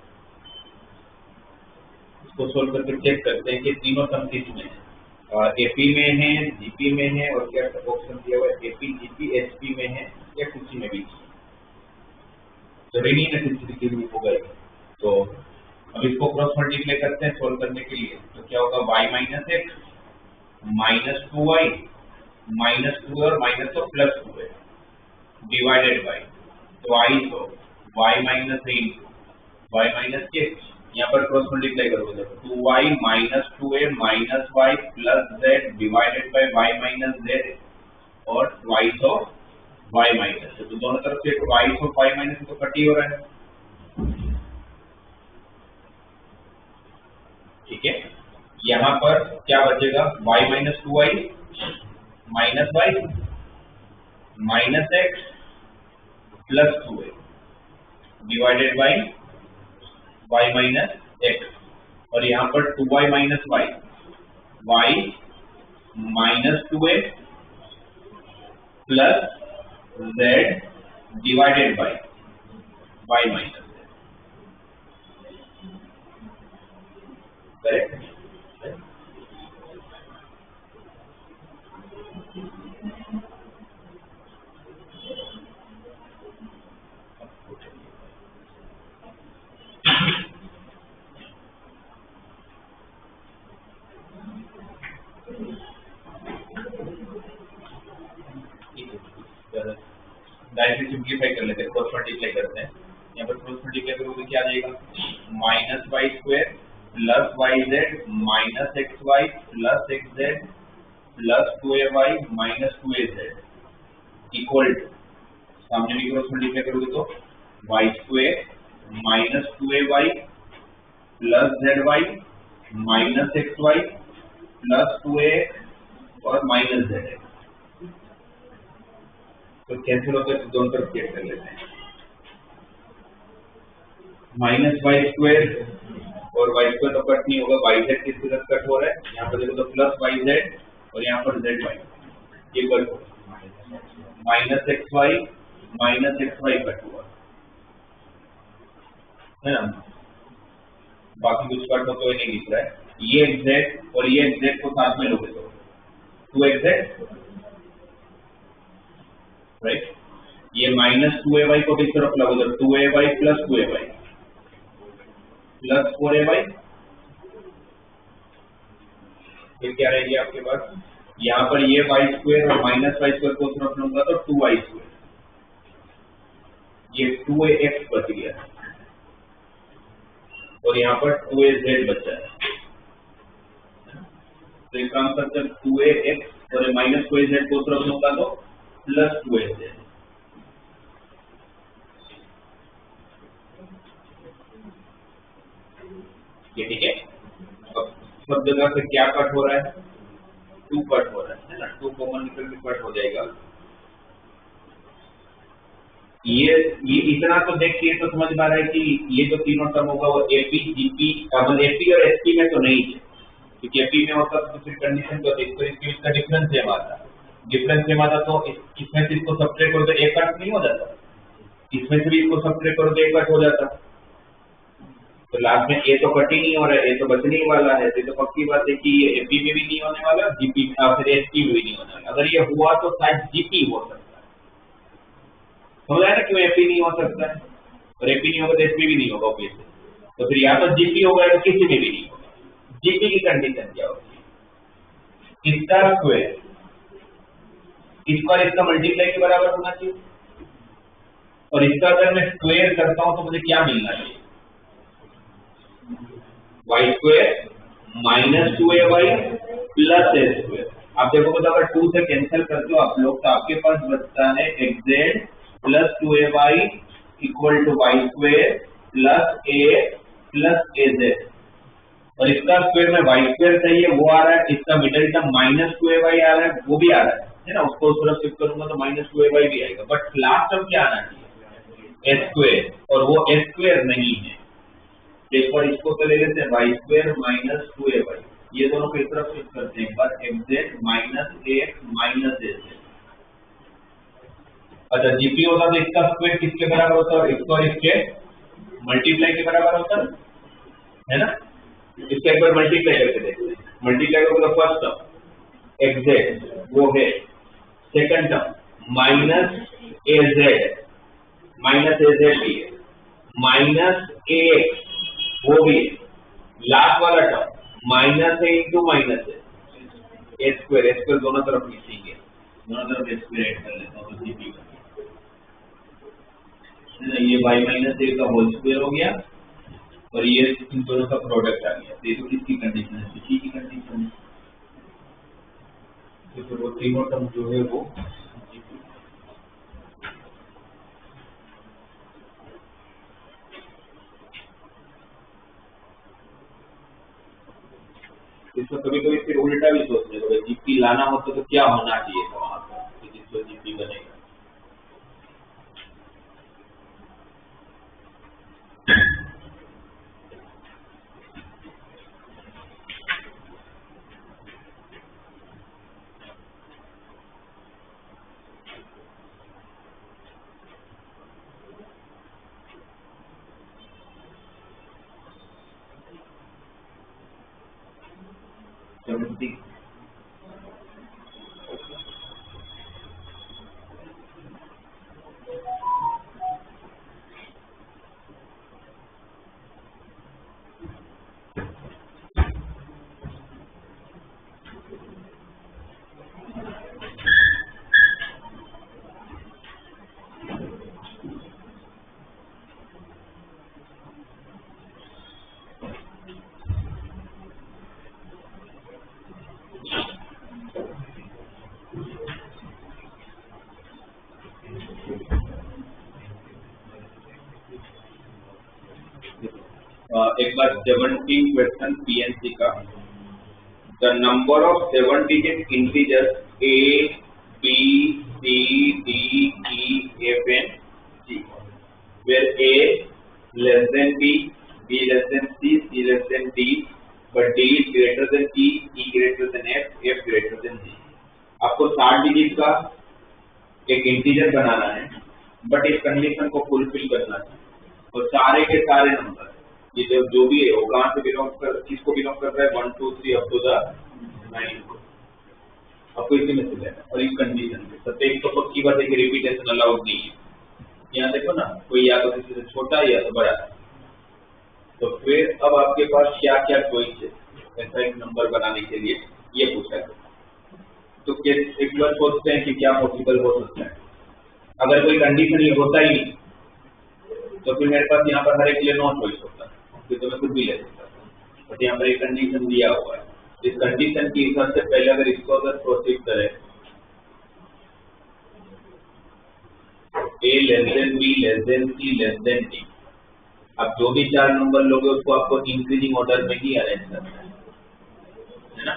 इसको सोल्व करके चेक करते हैं कि तीनों टर्म किस में है, एपी में है, जीपी में है और क्या ऑप्शन दिया हुआ है, एपी जीपी एसपी में है या किसी में भी, जरूरी नहीं है किसी में होगा। तो अब इसको क्रॉस मल्टीप्लाई करते हैं सोल्व करने के लिए, तो क्या होगा, y minus x minus 2y minus 2 और माइनस तो प्लस 2 है divided by twice of y minus A into y minus x, यहाँ पर क्रॉस मल्टीप्लाई करोगे तो 2y minus 2a minus y plus z divided by y minus z और ट्वाइस ऑफ y माइनस, तो दोनों तरफ से ट्वाइस ऑफ y माइनस तो कट ही हो रहा है, ठीक है। यहाँ पर क्या बचेगा, y minus 2y minus y minus x plus 2a divided by y minus x, और यहाँ पर 2y minus y, y minus 2a plus z divided by y minus z, correct. Directly simplify कर लेते हैं, क्रॉस मल्टीप्लाई करते हैं। यहाँ पर क्रॉस मल्टीप्लाई करोगे क्या आ जाएगा, minus y square plus y z minus x y plus x z plus 2ay minus 2az equal to, सामने भी क्रॉस मल्टीप्लाई करोगे तो y square minus 2ay plus z y minus x y plus 2a और माइनस जेड, तो कैंसिल होकर तो दोनों तरफ चेक कर लेते हैं, माइनस वाई स्क्वायर और वाई स्क्वायर तो कट नहीं होगा, वाई जेड किसके साथ कट हो रहा है, यहाँ पर देखो तो प्लस वाई जेड और यहाँ पर जेड वाई ये कट हो, माइनस एक्स वाई कट हुआ है ना, बाकी कुछ कट होते हुए नहीं दिख रहा है। ये एक्जेक्ट और ये एक्जेक्ट को साथ में लोगे तो 2 एक्जेक्ट राइट, ये माइनस 2ay को किस तरफ लगोगे, 2ay plus 2ay plus 4ay, फिर क्या रहेगी आपके पास, यहाँ पर ये वाई स्क्वायर और माइनस वाई स्क्वायर को तरफ लूंगा तो 2y स्क्वायर, ये 2ax बच गया और यहाँ पर 2az बचा है, तो इसका आंसर जब 2ax और माइनस 2az को तरफ लूंगा तो प्लस 2az, ये ठीक है। अब सब जगह से क्या कट हो रहा है, 2 कट हो रहा है ना, 2 कॉमन निकल के कट हो जाएगा। ये इतना तो देखिए तो समझ में आ रहा है कि ये जो तीनों टर्म होगा वो एपी जीपी एपी और एसपी में तो नहीं है, क्योंकि एपी में होता तो फिर कंडीशन तो इसका डिफरेंस सेम आता, डिफरेंस सेम आता तो इसमें से इसको सब्ट्रैक्ट करो तो एक कट नहीं हो जाता, इसमें से भी इसको सब्ट्रैक्ट करो तो एक कट हो जाता, तो लास्ट में ए तो कट ही नहीं हो रहा है, ए तो बचने ही वाला है, तो पक्की बात है कि ये एपी में भी नहीं होने वाला, जीपी में फिर एसपी में भी नहीं होने वाला। अगर ये हुआ तो शायद जीपी हो सकता है, समझ आया ना क्यों एपी नहीं हो सकता है, और एपी नहीं होगा तो एसपी भी नहीं होगा ऑब्वियसली, तो फिर या तो जीपी होगा या तो किसी में भी नहीं होगा। जीपी की कंडीशन क्या होगी, इसका स्क्वायर इस पर इसका मल्टीप्लाई के बराबर होना चाहिए, और इसका अगर मैं स्क्वायर करता हूं तो मुझे क्या मिलना चाहिए, y square minus 2ay plus a square, आप देखोगे तो अगर 2 से कैंसिल करते हो आप लोग तो आपके पास बचता है xz plus 2ay equal to y square plus a plus az, और इसका स्क्वायर में वाई स्क्वायर चाहिए वो आ रहा है, इसका मिडिल टर्म माइनस 2ay आ रहा है वो भी आ रहा है ना, उसको उस तरफ शिफ्ट करूंगा तो माइनस 2ay भी आएगा, बट लास्ट टर्म क्या आना चाहिए s स्क्वायर, और वो s स्क्वायर नहीं है। एक बार इसको तो ले लेते हैं वाई स्क्वायर माइनस 2ay, ये दोनों को एक तरफ शिफ्ट करते हैं, एक बार xz minus ax minus az। अच्छा जीपी होता तो इसका स्क्वायर किसके बराबर होता है और इसको और इसके मल्टीप्लाई के बराबर होता है ना, इसका एक बार मल्टीप्लाई करके देखते हैं, मल्टीप्लाई करोगे तो फर्स्ट टर्म xz वो है, सेकंड टर्म माइनस az भी है, माइनस ax वो भी है, लास्ट वाला term minus a into minus है, स्क्वायर दोनों तरफ लिखेंगे, दोनों तरफ स्क्वायर ऐड कर लेता हूँ तो जीपी ये y माइनस a का होल स्क्वायर हो गया और ये इन दोनों का प्रोडक्ट आ गया, ये तो किसकी कंडीशन है, सी की कंडीशन है, तो वो तीनों टर्म जो है वो इसमें कभी कभी फिर उल्टा भी सोचने को जीपी लाना हो तो क्या होना चाहिए था वहां पर जिसको जीपी बनेगा। एक बार 17 क्वेश्चन पीएनसी का, the number of 7 digit integers a b c d e f and g where a less than b, b less than c, c less than d, but d is greater than e greater than f, f greater than g। आपको 7 डिजिट का एक इंटीजर बनाना है, बट इस कंडीशन को फुलफिल करना है, और सारे के सारे नंबर ये जो भी है वो कहाँ से बिलोंग कर, किसको बिलोंग कर रहा है 1 2 3 अप टू द 9 आपको इसी में से लेना है, और इस कंडीशन पे प्रत्येक तो पक्की बात है कि रिपीटेशन अलाउड नहीं है। यहाँ देखो ना कोई या तो किसी से छोटा या तो बड़ा, तो फिर अब आपके पास क्या क्या चॉइस है ऐसा एक नंबर बनाने के लिए, ये पूछा है। तो एक बार सोचते हैं कि क्या पॉसिबल हो सकता है, अगर कोई कंडीशन ये होता ही नहीं तो फिर मेरे पास यहाँ पर हर एक लिए नो चॉइस होता है, तो मैं कुछ भी ले सकता हूँ, बट यहाँ पर एक कंडीशन दिया हुआ है, इस कंडीशन के हिसाब से पहले अगर इसको अगर प्रोसीड करें a less than b less than c less than d, अब जो भी 4 नंबर लोगे उसको आपको इंक्रीजिंग ऑर्डर में ही अरेंज करना है ना।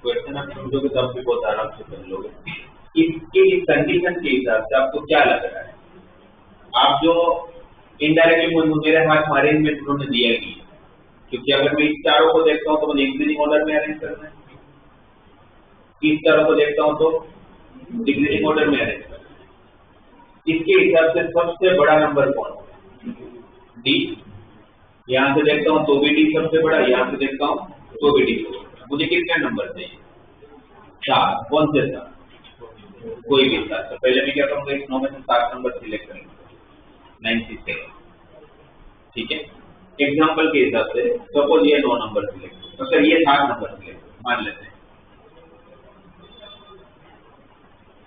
क्वेश्चन आप समझोगे तब भी बहुत आराम से कर लोगे। इसके इस कंडीशन के हिसाब से आपको क्या लग रहा है? आप जो इनडायरेक्टली मेरे हाथ में अरेंजमेंट उन्होंने दिया ही है, क्योंकि अगर मैं इस चारों को देखता हूँ तो मुझे इंक्रीजिंग ऑर्डर में अरेंज करना है, इस चारों को देखता हूँ तो डिक्रीजिंग ऑर्डर में अरेंज करना है। इसके हिसाब से सबसे बड़ा नंबर कौन है? डी। यहाँ से देखता हूँ तो भी डी सबसे बड़ा, यहाँ से देखता हूँ तो भी डी। मुझे कितने नंबर चाहिए? 4। कौन से 4? कोई भी 4। तो पहले मैं क्या करूँगा, इस 9 में से 7 नंबर सिलेक्ट करेंगे, 96। ठीक है, एग्जाम्पल के हिसाब से सपोज ये 9 नंबर सिलेक्ट, तो सर ये 7 नंबर सिलेक्ट मान लेते हैं,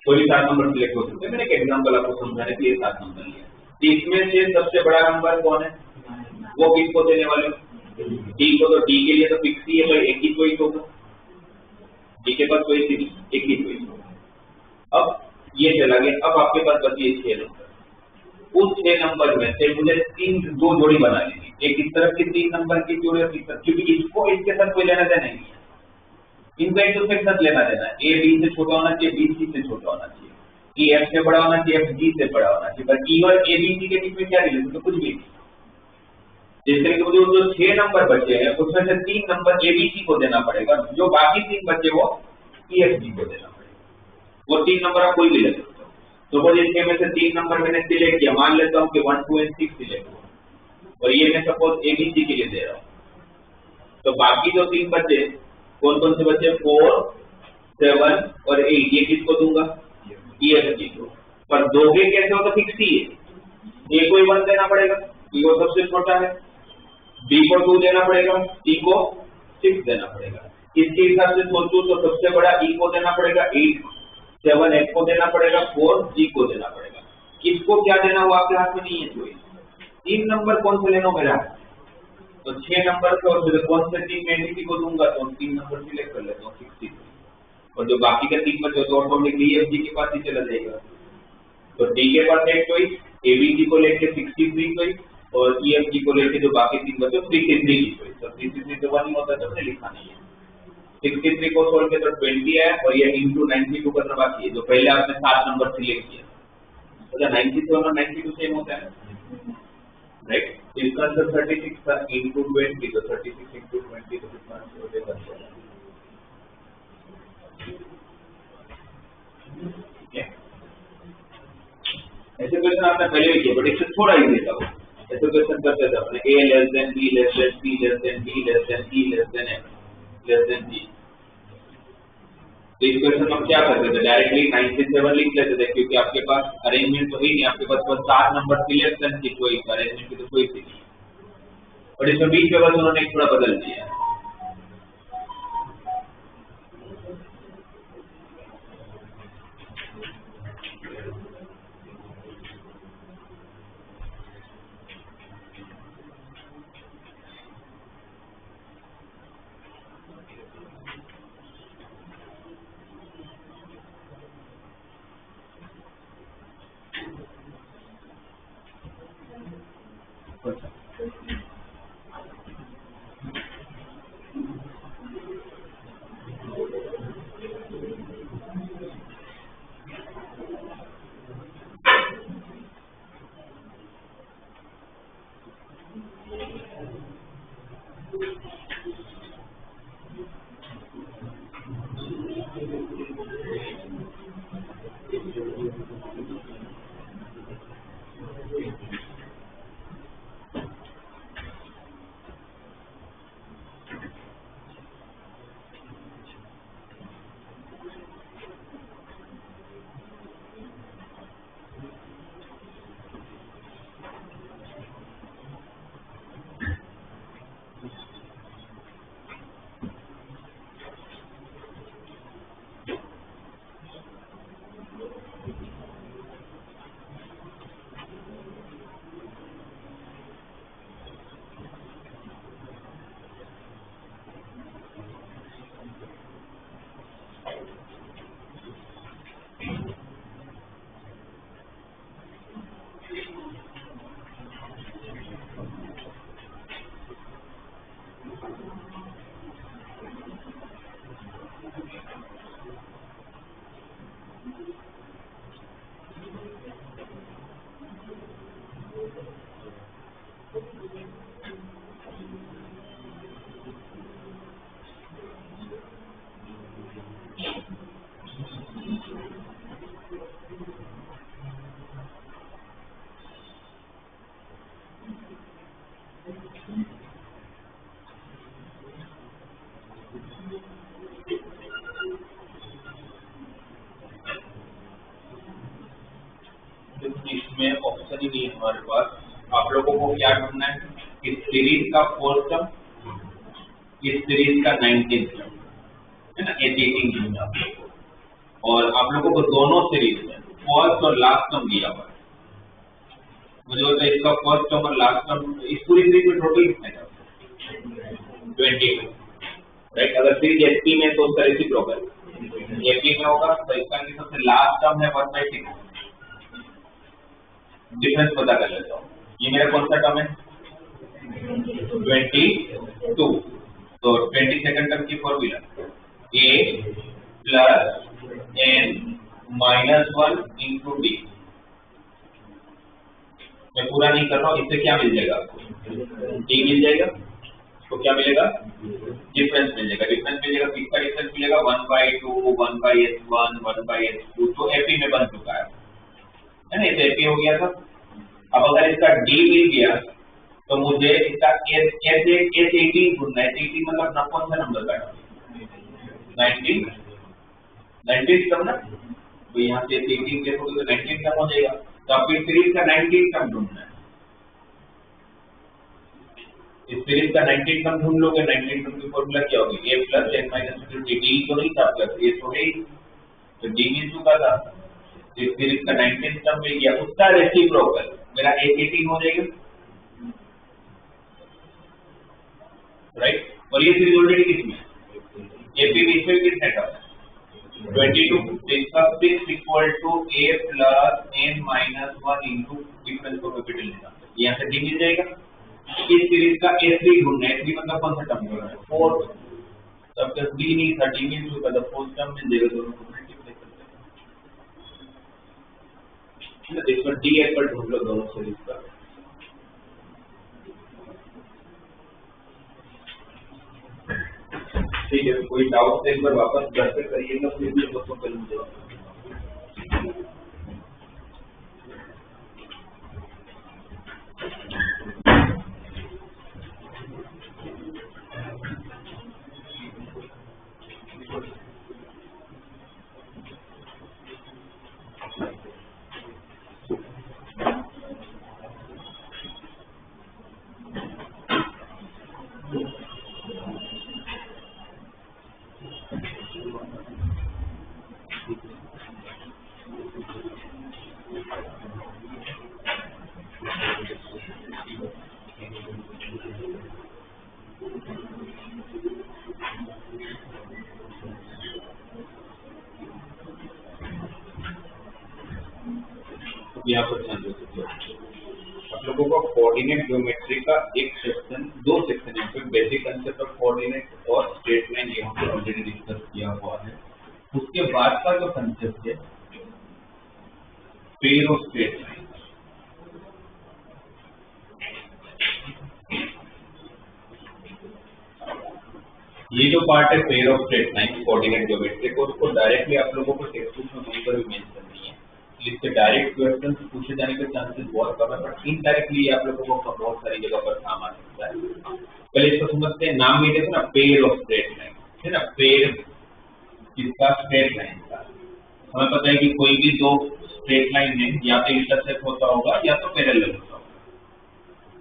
कोई भी 7 नंबर सिलेक्ट हो सकते हैं। मैंने एक एग्जाम्पल आपको समझाने के लिए 7 नंबर लिया। इसमें से सबसे बड़ा नंबर कौन है? वो किसको देने वाले? डी को। तो डी के लिए तो फिक्स ही है भाई, एक ही चॉइस होगा, डी के पास कोई सी नहीं, एक ही चॉइस होगा। अब ये चला गया, अब आपके पास बची 6 नंबर। उस 6 नंबर में से मुझे 2 जोड़ी बना लेनी, एक इस तरफ की 3 नंबर की जोड़ी और इस तरफ, क्योंकि इसको इसके साथ कोई लेना देना नहीं है, इनको एक दूसरे के साथ लेना देना है। ए बी से छोटा होना चाहिए, बी सी से छोटा होना चाहिए, ई एफ से बड़ा होना चाहिए, एफ जी से बड़ा होना चाहिए। पर ई और ए बी सी के बीच में क्या रिलेशन? तो कुछ भी नहीं। जिस तरह के मुझे जो 6 नंबर बचे हैं उसमें से 3 नंबर एबीसी को देना पड़ेगा, जो बाकी 3 बचे वो ईएफजी को देना पड़ेगा। वो 3 नंबर आप कोई भी ले सकते हो। तो वो जिसके में से 3 नंबर मैंने सिलेक्ट किया, मान लेता हूँ कि 1, 2 and 6 सिलेक्ट हुआ, और ये मैं सपोज एबीसी के लिए दे रहा हूँ। तो बाकी जो 3 बचे कौन कौन से बचे? 4, 7 और 8, ये किसको दूंगा? ईएफजी को। पर दोगे कैसे हो? तो फिक्स ही है, ए को 1 देना पड़ेगा, ई वो सबसे छोटा है, बी को 2 देना पड़ेगा, सी को 6 देना पड़ेगा। इसके हिसाब से सोचो तो सबसे बड़ा ई को देना पड़ेगा 8, 7 एफ को देना पड़ेगा, 4 जी को देना पड़ेगा। किसको क्या देना हो आपके हाथ में नहीं है चॉइस। 3 नंबर कौन से लेना हो मेरा? तो 6 नंबर के और कौन से 3 मैं किसी को दूंगा? तो 3 नंबर सिलेक्ट कर लेता हूँ, 63। और जो बाकी के 3 बचे तो ऑटोमेटिकली एफ जी के पास ही चला जाएगा। तो डी के पास एक चॉइस, एबीसी को लेके 63 चॉइस, और ईएफजी को लेके जो बाकी 3 बचे 333 की चॉइस। तो 333 तो 1 ही होता है, तो हमने लिखा नहीं है। 63 को सोल्व किया तो 20 है, और ये इंटू 92 करना बाकी है, जो पहले आपने 7 नंबर सिलेक्ट किया। तो 97 और 92 सेम होता है, राइट? इसका आंसर 36 था, इंटू 20, तो 36 इंटू 20 तो कितना आंसर हो जाएगा? ठीक है, ऐसे क्वेश्चन आपने पहले भी किया, बट इससे थोड़ा इजी था। ऐसे क्वेश्चन करते थे अपने a less than b less than c less than d less than e less than f less than g। तो इस क्वेश्चन में क्या करते थे? डायरेक्टली 97 लिख लेते थे, क्योंकि आपके पास अरेंजमेंट तो ही नहीं, आपके पास बस 7 नंबर सिलेक्शन की कोई अरेंजमेंट की तो कोई थी नहीं। और इसमें बीच में बस उन्होंने थोड़ा बदल दिया। इसमें ऑप्शन ही नहीं है हमारे पास। आप लोगों को क्या ढूंढना है? इस सीरीज का फोर्थ टर्म, इस सीरीज का 19th टर्म, है ना, 18 ढूंढना आप लोगों को। और आप लोगों को दोनों सीरीज में फर्स्ट और लास्ट टर्म दिया हुआ है। मुझे बोलता है इसका फर्स्ट टर्म और लास्ट टर्म, इस पूरी सीरीज में टोटल कितने का? 22, राइट। अगर सीरीज एसपी में तो उसका रेसिप्रोकल एपी में होगा, तो इसका सबसे लास्ट टर्म है 1/6। डिफरेंस पता कर लेता हूँ। ये मेरा कौन सा टर्म है? 22। तो 22nd टर्म की formula a plus n minus 1 into D. मैं पूरा नहीं कर रहा हूँ। इससे क्या मिल जाएगा आपको? डी मिल जाएगा। तो क्या मिलेगा? डिफरेंस मिल जाएगा। डिफरेंस मिलेगा, किसका डिफरेंस मिलेगा? 1/2, 1/s1, 1/s2। तो एपी में बन चुका है ना, ये एपी हो गया था। अब अगर इसका डी मिल गया तो मुझे इसका S18 ढूंढना है। S18 मतलब ना कौन सा नंबर का? 19 तब ना, तो यहाँ से 18 देखोगे तो 19 तक हो जाएगा। तो आपकी सीरीज का 19 टर्म ढूंढना है। इस सीरीज का 19 टर्म ढूंढ लोगे। 19 टर्म की फॉर्मूला क्या होगी? a plus n minus D. D तो नहीं था प्लस, ये तो है, तो डी मिल चुका था। इस सीरीज का 19 टर्म मिल गया, उसका रेसिप्रोकल मेरा S18 हो जाएगा, राइट। और ये सीरीज ऑलरेडी कितनी है? एपी बीच में कितने का? 22। तो इसका 6 equal to a plus n minus 1 into difference को कैपिटल लेना, यहाँ से डी मिल जाएगा। इस सीरीज का S3 ढूंढना है। S3 मतलब कौन सा टर्म है? 4। तब तक डी नहीं था, डी मिल चुका था, फोर्थ टर्म मिल जाएगा। दोनों को मल्टीप्लाई करते हैं, इसमें डी एप्पल ढूंढ लो दोनों सीरीज का। ठीक है, कोई डाउट है एक बार वापस घर पे करिएगा, फिर भी दोस्तों कल मुझे यहाँ पर ध्यान दे सकते हो। आप लोगों को कोऑर्डिनेट ज्योमेट्री का एक सेक्शन, 2 सेक्शन है, फिर बेसिक कंसेप्ट ऑफ कोऑर्डिनेट और स्ट्रेट लाइन, ये हमने ऑलरेडी डिस्कस किया हुआ है। उसके बाद का जो कंसेप्ट है पेयर ऑफ स्ट्रेट लाइन, ये जो पार्ट है pair of straight line coordinate geometry को, उसको डायरेक्टली आप लोगों को टेक्स्ट बुक में कहीं पर भी मेंशन नहीं है। इससे डायरेक्ट क्वेश्चन पूछे जाने के चांसेस बहुत कम है, बट इनडायरेक्टली आप लोगों को बहुत सारी जगह पर काम आ सकता है। पहले इसको समझते हैं। नाम में देखो ना, पेयर ऑफ स्ट्रेट लाइन, है ना। पेयर किसका? स्ट्रेट लाइन का। हमें पता है कि कोई भी 2 स्ट्रेट लाइन है, या तो इंटरसेक्ट होता होगा या तो पैरेलल होता होगा।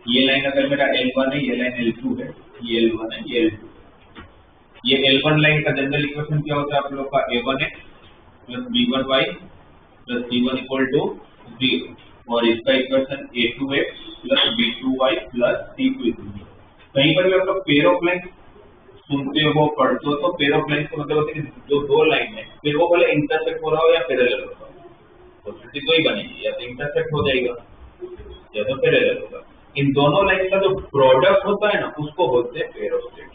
ये लाइन अगर मेरा L1 है, ये लाइन L2 है, ये L1 है, ये L2। ये L1 लाइन का जनरल इक्वेशन क्या होता है आप लोग का? A1x plus B1y plus C1 equal to 0। और इसका equation A2x plus B2y plus C2 equal to. कहीं पर भी आप लोग पेयर ऑफ लाइन सुनते हो, पढ़ते हो, तो पेयर ऑफ लाइन का मतलब होता है कि जो 2 लाइन है, फिर वो भले इंटरसेक्ट हो रहा हो या पैरेलल हो रहा हो, तो स्थिति तो ही बनेगी, या तो इंटरसेक्ट हो जाएगा या तो पैरेलल होगा। इन दोनों लाइन का जो प्रोडक्ट होता है ना, उसको बोलते हैं पेयर ऑफ स्ट्रेट।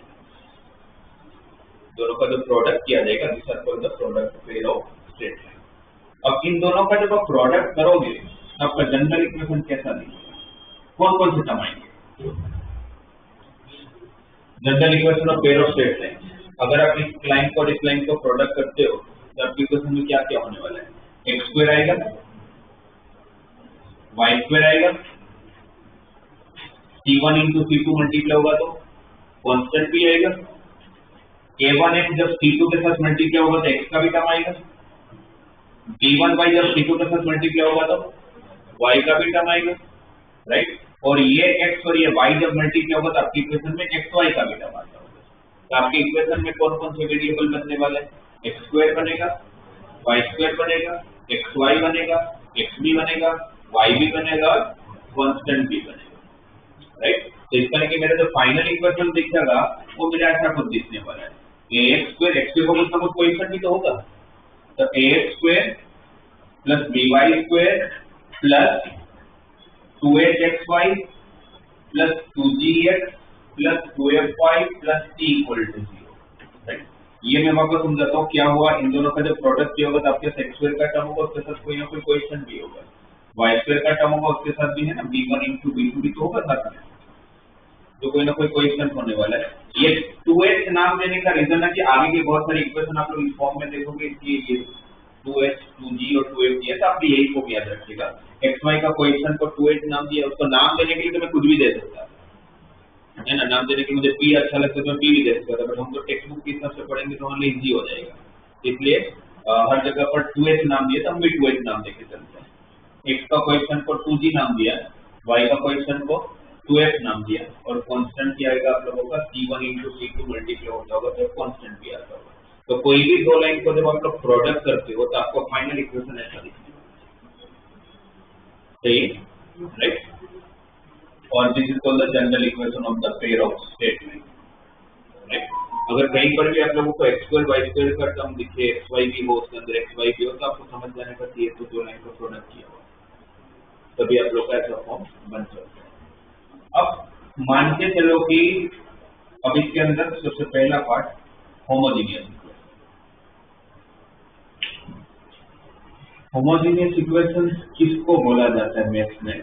का जो प्रोडक्ट किया जाएगा this are called the product pair of straight line. अब इन दोनों का जब आप प्रोडक्ट करोगे आपका जनरल इक्वेशन कैसा दिखेगा, कौन कौन से टर्म आएंगे? General equation of pair of straight line, अगर आप इस लाइन को और इस लाइन को प्रोडक्ट करते हो तो आपकी इक्वेशन में क्या क्या होने वाला है? एक्स स्क्वायर आएगा, वाई स्क्वायर आएगा, C1 इंटू C2 मल्टीप्लाई होगा तो कांस्टेंट भी आएगा, A1x जब C2 के साथ मल्टीप्लाई होगा तो x का भी टर्म आएगा, B1y जब C2 के साथ मल्टीप्लाई होगा तो y का भी टर्म आएगा, राइट। और ये x और ये y जब मल्टीप्लाई होगा तो आपकी इक्वेशन में xy का भी टर्म आता होगा। तो आपकी इक्वेशन में कौन कौन से वेरिएबल बनने वाले हैं? एक्स स्क्वायर बनेगा, वाई स्क्वायर बनेगा, एक्स वाई बनेगा, एक्स भी बनेगा, वाई भी बनेगा, कांस्टेंट भी बनेगा, राइट। तो इस तरह की मेरा जो फाइनल इक्वेशन दिखेगा वो मेरा ऐसा कुछ दिखने वाला है, ax स्क्वायर x के कुछ ना कुछ कोएफिशिएंट भी तो होगा, तो ax square plus by square plus 2hxy plus 2gx plus 2fy plus t equal to 0, right. ये मैं आपको समझाता हूँ क्या हुआ, इन दोनों का जब प्रोडक्ट किया होगा तो आपके साथ x स्क्वायर का टर्म होगा, उसके साथ कोई ना कोई कोएफिशिएंट भी होगा, y स्क्वायर का टर्म होगा उसके साथ भी है ना, b1 into b2 भी तो होगा साथ में, तो कोई ना कोई कोएफिशिएंट होने वाला है। ये 2h नाम देने का रीजन है कि आगे की बहुत सारी इक्वेशन आप लोग इस फॉर्म में देखोगे कि ये 2h 2g और 2f दिया था, आप भी यही को याद रखिएगा, xy का कोएफिशिएंट को 2h नाम दिया, उसको नाम देने के लिए तो मैं कुछ भी दे सकता है ना, नाम देने के मुझे p अच्छा लगता है तो मैं p भी दे सकता था, बट हम तो टेक्स्ट बुक के हिसाब से पढ़ेंगे तो हमारे लिए इजी हो जाएगा, इसलिए हर जगह पर 2h नाम दिया तो हम भी 2h नाम देके चलते हैं। x का कोएफिशिएंट को 2g नाम दिया, y का कोएफिशिएंट को 2f नाम दिया, और कांस्टेंट क्या आएगा आप लोगों का C1 into C2 मल्टीप्लाई होता होगा तो कांस्टेंट भी आता होगा। तो कोई भी दो लाइन को जब आप लोग प्रोडक्ट करते हो तो आपको फाइनल इक्वेशन ऐसा दिखता है, सही, राइट। और this is called the general equation of the pair of straight line, right. अगर कहीं पर भी आप लोगों को x स्क्वायर y स्क्वायर का टर्म दिखे, xy भी हो, उसके अंदर xy भी हो, तो आपको समझ जाने का कि ये तो दो लाइन का प्रोडक्ट किया हुआ, तभी आप लोग का ऐसा फॉर्म बन सकता है। अब मान के चलो कि अब इसके अंदर सबसे पहला part homogeneous equation. Homogeneous equation किसको बोला जाता है मैथ्स में?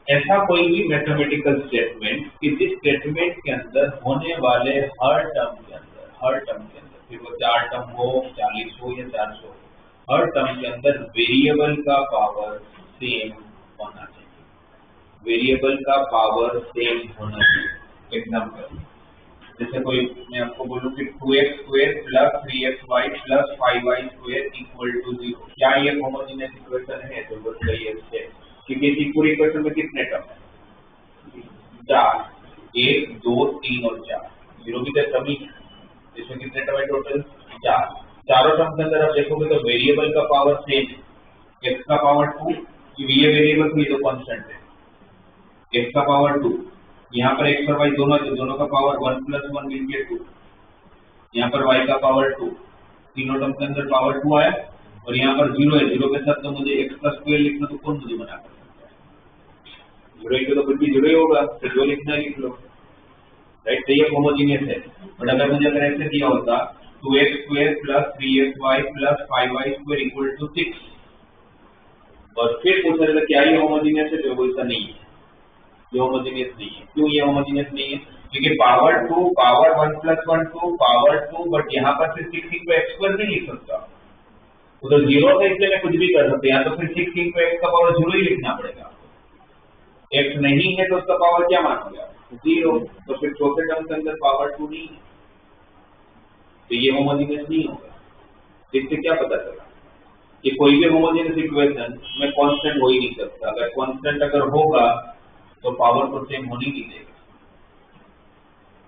ऐसा कोई भी मैथमेटिकल स्टेटमेंट कि जिस स्टेटमेंट के अंदर होने वाले हर टर्म के अंदर फिर वो 4 टर्म हो, 40 हो या 400, हर टर्म के अंदर वेरिएबल का पावर सेम होना चाहिए, वेरिएबल का पावर सेम होना चाहिए। एग्जांपल जैसे कोई मैं आपको बोलूं कि 2x square plus 3xy plus 5y square equal to 0, क्या ये होमोजेनियस इक्वेशन है? तो बताइए इससे, क्योंकि इसी पूरी इक्वेशन में कितने टर्म है? 4, 1 2 3 और 4, 0 भी तो कमी है, इसमें कितने टर्म है टोटल? 4। चारों टर्म के अंदर आप देखोगे तो वेरिएबल का पावर सेम है, x का पावर 2, ये वेरिएबल भी तो कांस्टेंट है, x का पावर 2, यहाँ पर x और y दोनों का पावर 1 + 1 मिलके 2, यहाँ पर y का पावर 2, तीनों टर्म के अंदर पावर 2 आया, और यहाँ पर 0 है, 0 के साथ तो मुझे x का स्क्वायर लिखना, तो कौन मुझे मना कर सकता है? 0 के तो कुछ भी 0 ही होगा, तो जो लिखना लिख लो, राइट। तो ये होमोजेनियस है। बट अगर मुझे अगर ऐसे दिया होता 2x square plus 3xy plus 5y square equal to 6, और फिर पूछा जाता क्या ये होमोजेनियस है? तो वो ऐसा नहीं है, ये होमोजेनियस नहीं है। क्यों ये होमोजेनियस नहीं है? क्योंकि पावर 2 पावर 1 + 1 2 पावर 2, बट यहाँ पर फिर 6 को x स्क्वायर नहीं लिख सकता, तो 0 से इसलिए मैं कुछ भी कर सकते हैं, तो फिर 6 को x का पावर 0 ही लिखना पड़ेगा। x नहीं है तो उसका पावर क्या मानोगे? 0, तो फिर चौथे टर्म के अंदर पावर 2 नहीं है, तो ये होमोजेनियस नहीं होगा। इससे क्या पता चला कि कोई भी होमोजेनियस इक्वेशन में कांस्टेंट हो ही नहीं सकता, अगर कांस्टेंट अगर होगा तो पावर तो सेम होनी नहीं देगा,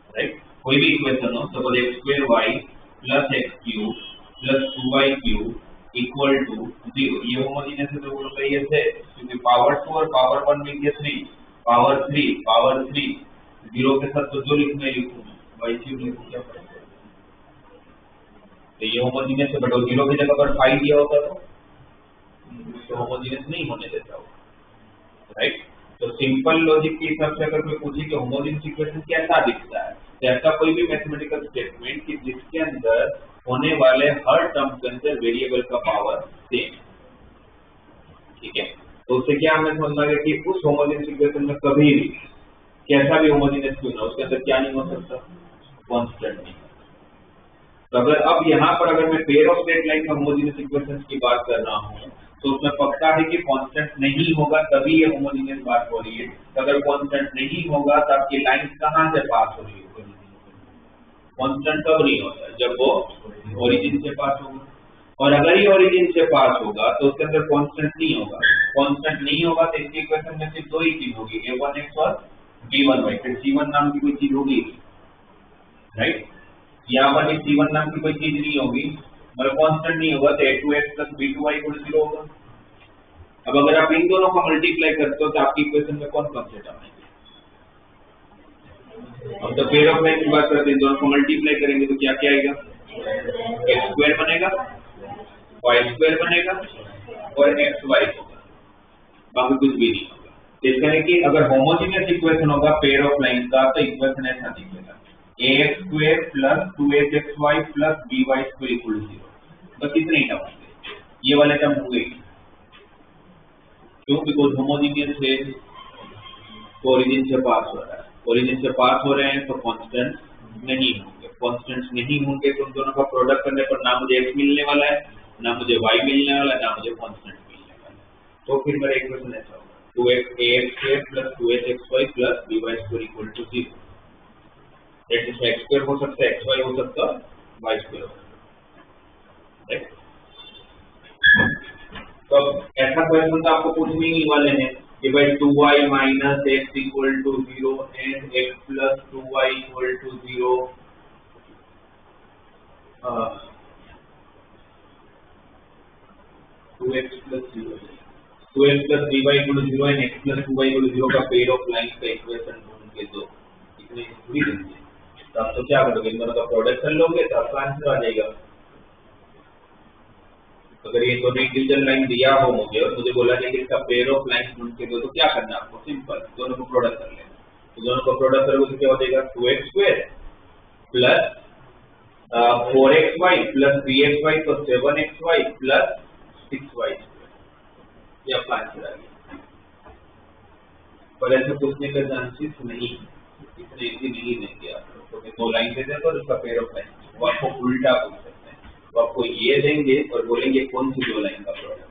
राइट। कोई भी इक्वेशन हो, suppose x² y + x³ + 2y³ equal to 0, ये होमोजेनियस है तो बोल रही है, क्योंकि पावर 2 और पावर 1 मिलके 3, पावर 3 0 के साथ तो जो लिखना है लिखूं, y³ लिखूं, क्या फर्क पड़ेगा? तो ये होमोजेनियस है, बट 0 की जगह पर 5 दिया होता तो होमोजेनियस नहीं होने देता होगा, राइट। तो सिंपल लॉजिक के हिसाब से अगर कोई पूछे कि होमोजेनियस इक्वेशन कैसा दिखता है, ऐसा कोई भी मैथमेटिकल स्टेटमेंट कि जिसके अंदर होने वाले हर टर्म के अंदर वेरिएबल का पावर सेम, ठीक है। तो उससे क्या हमें समझना है कि उस होमोजेनियस इक्वेशन में कभी भी कैसा भी होमोजेनियस क्यों ना उसके अंदर क्या नहीं हो सकता, कांस्टेंट नहीं। तो अब यहाँ पर अगर मैं pair of straight line homogeneous equations की बात कर रहा हूँ तो उसमें पक्का है कि कांस्टेंट नहीं होगा तभी ये होमोजेनियस बात हो रही है। तो अगर कांस्टेंट नहीं होगा तो आपकी लाइन कहाँ से पास हो रही है, कांस्टेंट कब नहीं होता जब वो ओरिजिन से पास होगा। और अगर ये ओरिजिन से पास होगा तो उसके अंदर कांस्टेंट नहीं होगा, कांस्टेंट नहीं होगा तो इसकी इक्वेशन में सिर्फ दो ही चीज होगी, a1x और b1y। फिर c1 नाम की कोई चीज होगी, राइट, यहाँ पर c1 नाम की कोई चीज नहीं होगी, मतलब कांस्टेंट नहीं होगा तो a2x plus b2y इक्वल 0 होगा। अब अगर आप इन दोनों को मल्टीप्लाई करते हो तो आपकी इक्वेशन में कौन कौन से टर्म आएंगे? अब तो पेयर ऑफ लाइन की बात करते हैं, दोनों को मल्टीप्लाई करेंगे तो क्या क्या आएगा, एक्स स्क्वायर बनेगा, वाई स्क्वायर बनेगा और एक्स वाई होगा, बाकी कुछ भी नहीं होगा। इसका है कि अगर होमोजेनियस इक्वेशन होगा पेयर ऑफ लाइन का तो इक्वेशन ऐसा दिखेगा, ax square plus 2hxy plus by square equal 0। बस इतने ही टर्म होंगे, ये वाले टर्म होंगे क्यों, बिकॉज होमोजेनियस है, ओरिजिन से पास हो रहा है, ओरिजिन से पास हो रहे हैं तो कांस्टेंट नहीं होंगे, कांस्टेंट्स नहीं होंगे तो उन दोनों का प्रोडक्ट करने पर ना मुझे x मिलने वाला है, ना मुझे y मिलने वाला है, ना मुझे कांस्टेंट मिलने वाला है। तो फिर मेरा इक्वेशन ऐसा होगा 2ax plus 2hxy plus by square equal to 0। That is x square हो सकता है, xy हो सकता है, y स्क्वायर हो सकता है। तो ऐसा क्वेश्चन तो आपको पूछने ही वाले हैं कि भाई 2y माइनस x equal to 0 and x plus 2y equal to 0, 2x plus 0, 2x plus 3y equal to 0 and x plus 2y equal to 0 का पेयर ऑफ लाइन का इक्वेशन ढूंढ के दो, इतने थोड़ी देंगे। तो आप तो क्या करोगे, इन दोनों का प्रोडक्ट कर लोगे तो आपका आंसर आ जाएगा। अगर ये दोनों इंडिविजुअल लाइन दिया हो मुझे और मुझे बोला जाए कि इसका पेयर ऑफ लाइन ढूंढ के दो, तो क्या करना है आपको, सिंपल दोनों को प्रोडक्ट कर लेना। तो दोनों को प्रोडक्ट करोगे तो क्या हो जाएगा, 2x square plus 4xy plus 3xy तो 7xy प्लस 6y स्क्वायर, ये आपका आंसर आ गया। पर ऐसे पूछने का चांसेस नहीं, इतने इजी नहीं देंगे आप लोग, तो दो लाइन दे देते और उसका पेयर ऑफ लाइन वो आपको उल्टा पूछ सकते हैं, तो आपको ये देंगे और बोलेंगे कौन सी दो लाइन का प्रोडक्ट है।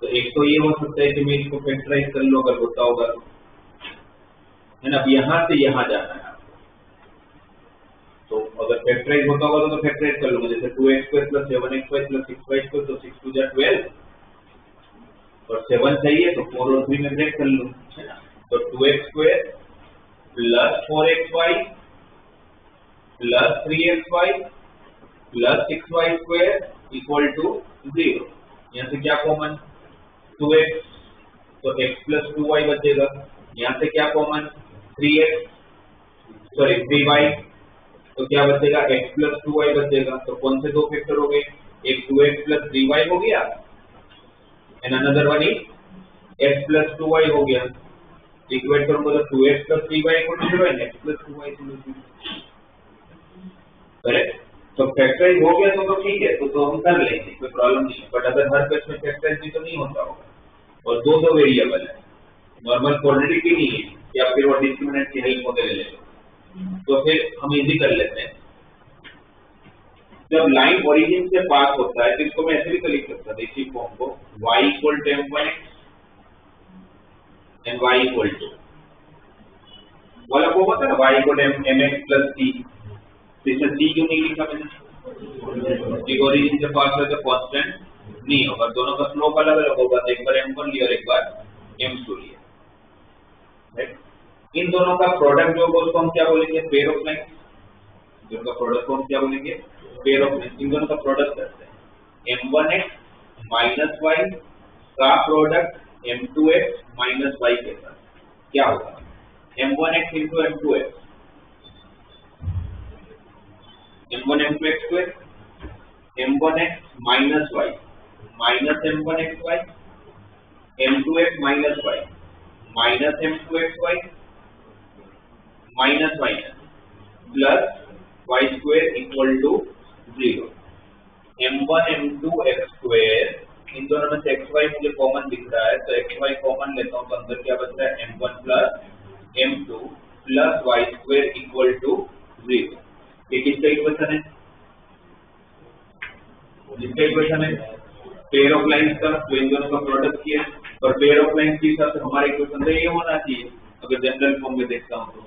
तो एक तो ये हो सकता है कि मैं इसको फैक्टराइज कर लो अगर होता होगा तो, है ना। अब यहाँ से यहाँ जाना है आपको, तो अगर फैक्टराइज होता होगा तो फैक्टराइज कर लूंगा, जैसे 2x square plus 7xy plus 6y square तो 6 2 12 और 7 चाहिए तो 4 और 3 में ब्रेक कर लूँ, है ना। तो 2x square plus 4xy plus 3xy plus 6y square equal to 0। यहाँ से क्या कॉमन, 2x तो x प्लस 2y बचेगा, यहाँ से क्या कॉमन 3y तो क्या बचेगा x प्लस 2y बचेगा। तो कौन से दो फैक्टर हो गए, एक 2x प्लस 3y हो गया and another one is x plus 2y हो गया। इक्वेट करूंगा तो 2x plus 3y equal to 0 and x plus 2y equal to 0, correct. तो फैक्टराइज हो गया तो ठीक है, तो हम कर लेंगे, कोई प्रॉब्लम नहीं है। बट अगर हर केस में फैक्टराइज भी तो नहीं होता होगा और दो वेरिएबल है, नॉर्मल क्वाड्रेटिक भी नहीं है या फिर वो डिस्क्रिमिनेंट की हेल्प वगैरह ले लो, तो फिर हम इजी कर लेते हैं। जब लाइन ओरिजिन से पास होता है तो इसको मैं ऐसे भी लिख सकता था, इसी फॉर्म को y equal to m1x and y equal to वाला को होता है ना, y equal to mx plus c। इसमें c क्यों नहीं लिखा मैंने, ओरिजिन से पास है तो कांस्टेंट नहीं होगा, दोनों का स्लोप अलग अलग होगा, तो एक बार m1 लिया और एक बार m2 लिया, राइट। इन दोनों का प्रोडक्ट जो होगा उसको हम क्या बोलेंगे, पेयर ऑफ लाइन। दोनों का प्रोडक्ट को हम क्या बोलेंगे, पेयर ऑफ लाइन। इन दोनों का प्रोडक्ट करते हैं, m1x माइनस y का प्रोडक्ट m2x माइनस y के साथ क्या होगा, m1x into m2x, m1 m2x square, m1x minus y minus m1xy, m2x minus y minus m2xy minus minus plus y square equal to 0। m1 m2 x square, इन दोनों में से xy मुझे कॉमन दिख रहा है, तो xy कॉमन लेता हूं तो अंदर क्या बचता है m1 plus m2 plus y square equal to 0। ये किसका इक्वेशन है? जिसका इक्वेशन है पेयर ऑफ लाइंस का, तो इन दोनों का प्रोडक्ट किया, और पेयर ऑफ लाइंस के हिसाब से हमारा इक्वेशन ये होना चाहिए अगर जनरल फॉर्म में देखता हूं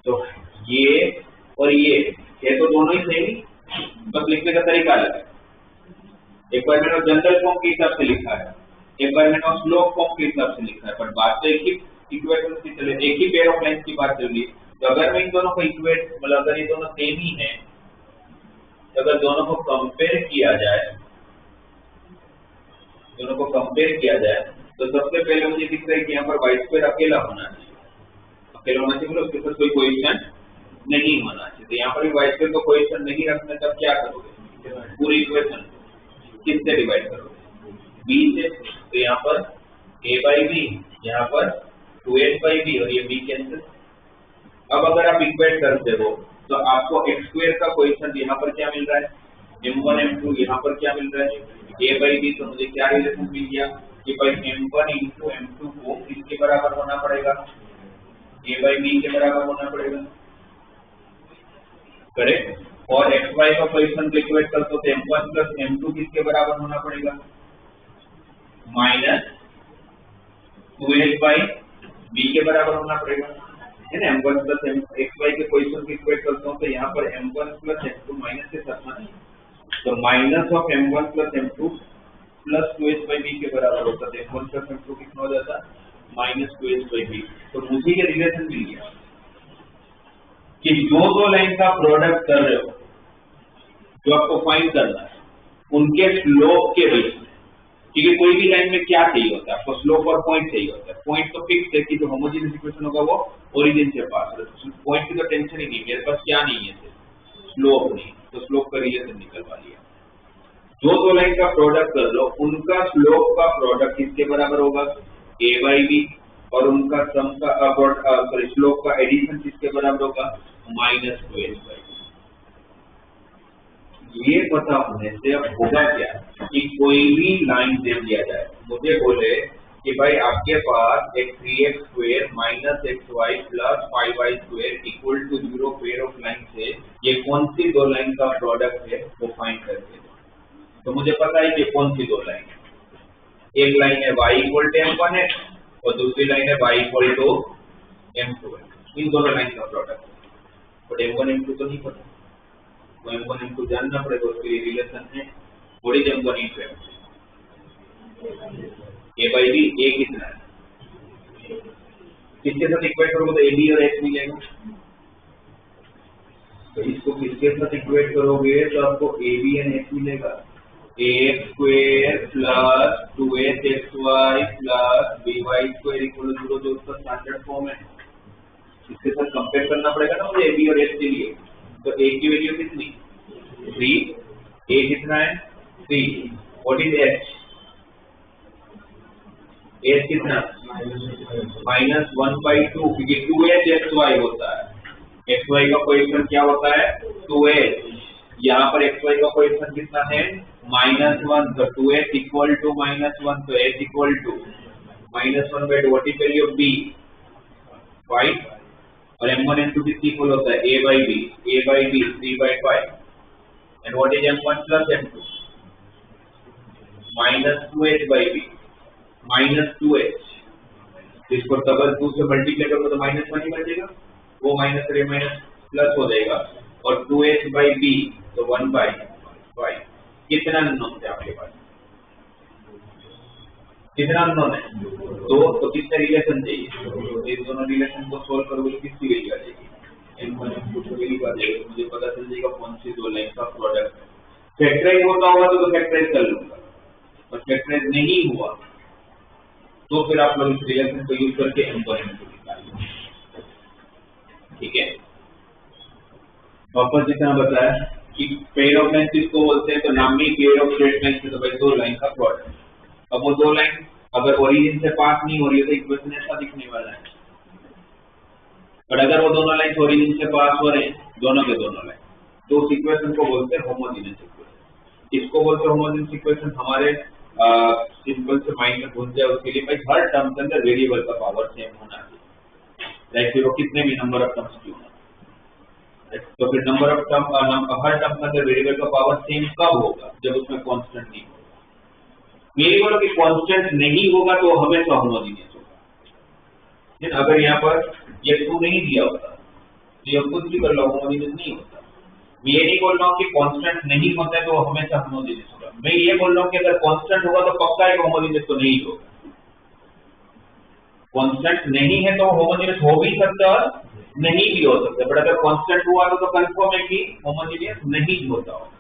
तो ये और ये तो दोनों ही सही, बस लिखने का तरीका अलग है। एक बार मैंने जनरल फॉर्म के हिसाब से लिखा है, एक बार मैंने स्लोप फॉर्म के हिसाब से लिखा है, पर बात तो एक ही इक्वेशन की चले, एक ही पेयर ऑफ लाइंस की बात चल रही है। तो अगर मैं इन दोनों को इक्वेट, मतलब अगर ये दोनों सेम ही है, तो अगर दोनों को कंपेयर किया जाए, दोनों को कंपेयर किया जाए तो सबसे पहले मुझे दिख रहा है कि यहाँ पर वाई स्क्वायर अकेला होना चाहिए, अकेला होना चाहिए, उसके साथ कोई कोएफिशिएंट नहीं होना चाहिए। तो यहाँ पर भी वाई स्क्वायर को कोएफिशिएंट नहीं रखना, तब क्या करोगे? पूरी इक्वेशन किससे डिवाइड करोगे? b से। तो यहाँ पर a बाई बी, यहाँ पर 2h बाई बी, और ये b कैंसिल। अब अगर आप इक्वेट करते हो तो आपको x स्क्वायर का कोएफिशिएंट यहाँ पर क्या मिल रहा है? m1 m2, यहाँ पर क्या मिल रहा है? a by b. तो मुझे क्या रिलेशन मिल गया कि भाई m1 इंटू m2 को किसके बराबर होना पड़ेगा? a बाई बी के बराबर होना पड़ेगा, करेक्ट। और xy का कोएफिशिएंट इक्वेट करते हो तो m1 प्लस m2 किसके बराबर होना पड़ेगा? माइनस 2h बाई b के बराबर होना पड़ेगा, है ना। m1 प्लस xy के कोएफिशिएंट इक्वेट करता हूं तो यहाँ पर m1 प्लस m2 माइनस के साथ में, तो minus of m1 plus m2 plus 2h by b के बराबर होता है। m1 प्लस m2 कितना हो जाता? Minus 2h by b। तो मुझे ये रिलेशन मिल गया कि जो दो लाइन का प्रोडक्ट कर रहे हो, जो आपको फाइंड करना है, उनके स्लोप के बीच में, ठीक है, कोई भी लाइन में क्या चाहिए होता है आपको? स्लोप और पॉइंट चाहिए होता है। पॉइंट तो फिक्स है कि जो होमोजेनियस इक्वेशन होगा वो ओरिजिन से पास है, पॉइंट की तो टेंशन ही नहीं, मेरे पास क्या नहीं है, स्लोप नहीं, तो स्लोप का रिलेशन निकलवा लिया। जो दो लाइन का प्रोडक्ट कर लो, उनका स्लोप का प्रोडक्ट किसके बराबर होगा? a बाई बी, और उनका सम का स्लोप का एडिशन किसके बराबर होगा? Minus 2h by b. ये पता होने से अब होगा क्या कि कोई भी लाइन दे दिया जाए, मुझे बोले कि भाई आपके पास एक 3x square minus xy plus 5y square equal to 0 pair of line से ये कौन सी दो लाइन का प्रोडक्ट है वो फाइंड करके दो। तो मुझे पता है कि कौन सी दो लाइन है। एक लाइन है y इक्वल टू m1 है और दूसरी लाइन है y इक्वल टू m2 है। इन दोनों लाइन का प्रोडक्ट, बट m1 m2 तो नहीं पता, तो m1 m2 जानना पड़ेगा, उसके लिए रिलेशन है what is m1 into m2। a by b, a कितना है, किसके साथ इक्वेट करोगे तो ab और h मिलेगा, तो इसको किसके साथ इक्वेट करोगे तो आपको ab एंड h मिलेगा। ax square plus 2hxy plus by square equal to 0, जो उसका स्टैंडर्ड फॉर्म है, इसके साथ कंपेयर करना पड़ेगा ना मुझे ab और h के लिए। तो a की वैल्यू कितनी? 3, a कितना है? 3, व्हाट इज h? h कितना? माइनस 1/2, क्योंकि 2hxy होता है, xy का कोएफिशिएंट क्या होता है? 2h। यहाँ पर xy का कोएफिशिएंट कितना है? -1, तो 2h इक्वल टू -1, तो h equal to -1/2, what is value of b? 5, और m1 m2 किसकी इक्वल होता है? a by b, a by b 3/5, and what is m1 plus m2? -2h by b, -2h। इसको डबल 2 से मल्टीप्लाई करोगे तो -1 ही बचेगा, वो माइनस से माइनस प्लस हो जाएगा, और 2h बाई b तो 1/5। कितना अननोन है आपके पास? कितना अननोन है? 2। तो कितने रिलेशन चाहिए? इस दोनों रिलेशन को सोल्व करोगे तो किसकी वैल्यू आ जाएगी? m1 m2 की वैल्यू आ जाएगी। मुझे पता चल जाएगा कौन सी दो लाइन का प्रोडक्ट है। फैक्टराइज होता होगा तो फैक्टराइज कर लूंगा, और फैक्टराइज नहीं हुआ तो फिर आप लोग इस रिलेशन को यूज करके m1 m2 निकालिए, ठीक है। वापस जितना बताया कि पेयर ऑफ लाइन किसको बोलते हैं, तो नाम में पेयर ऑफ स्ट्रेट लाइन से, तो भाई दो लाइन का प्रोडक्ट। अब वो दो लाइन अगर ओरिजिन से पास नहीं हो रही है तो इक्वेशन ऐसा दिखने वाला है, बट अगर वो दोनों लाइन ओरिजिन से पास हो रहे हैं, दोनों के दोनों लाइन, तो उस इक्वेशन को बोलते हैं होमोजेनियस इक्वेशन। इसको बोलते हैं होमोजेनियस इक्वेशन। हमारे सिंपल से माइंड में घुस जाए उसके लिए भाई हर टर्म के अंदर वेरिएबल का पावर सेम होना चाहिए, लाइक फिर वो कितने भी नंबर ऑफ टर्म्स क्यों ना। तो फिर number of term her term के अंदर वेरिएबल का पावर सेम कब होगा? जब उसमें कांस्टेंट नहीं होगा। वेरिएबल की कांस्टेंट नहीं होगा तो हमेशा होमोजेनियस होगा। अगर यहाँ पर ये 2 नहीं दिया होता तो ये कुछ भी कर लो होमोजेनियस नहीं होता। मैं ये नहीं बोल रहा हूँ कि कांस्टेंट नहीं होता है तो हमेशा होमोजेनियस होगा। मैं ये बोल रहा हूँ कि अगर कांस्टेंट होगा तो पक्का है होमोजेनियस तो नहीं होगा। कांस्टेंट नहीं है तो होमोजेनियस हो भी सकता है और नहीं भी हो सकता है, बट अगर कांस्टेंट हुआ तो कंफर्म है कि होमोजेनियस नहीं होता होगा।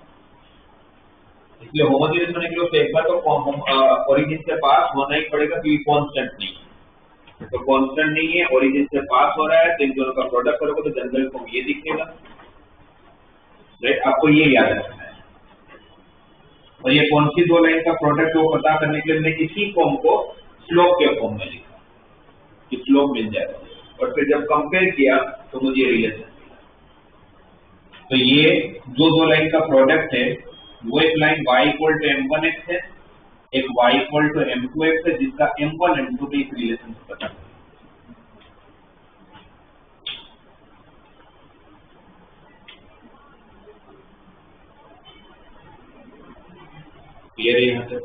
इसलिए होमोजेनियस होने के लिए एक बार तो ओरिजिन से पास होना ही पड़ेगा क्योंकि कांस्टेंट नहीं है। तो कांस्टेंट नहीं है, ओरिजिन से पास हो रहा है, तो इन दोनों का प्रोडक्ट करोगे तो जनरल फॉर्म ये दिखेगा। राइट, आपको ये याद रखना है। और ये कौन सी दो लाइन का प्रोडक्ट वो पता करने के लिए मैंने इसी फॉर्म को स्लोप के फॉर्म में लिखा कि स्लोप मिल जाएगा, और फिर जब कंपेयर किया तो मुझे रिलेशन मिला। तो ये जो दो लाइन का प्रोडक्ट है वो एक line y equal to m1x है, एक y इक्वल टू m2x है, जिसका m1 m2 के रिलेशन पता है। क्लियर है यहाँ तक?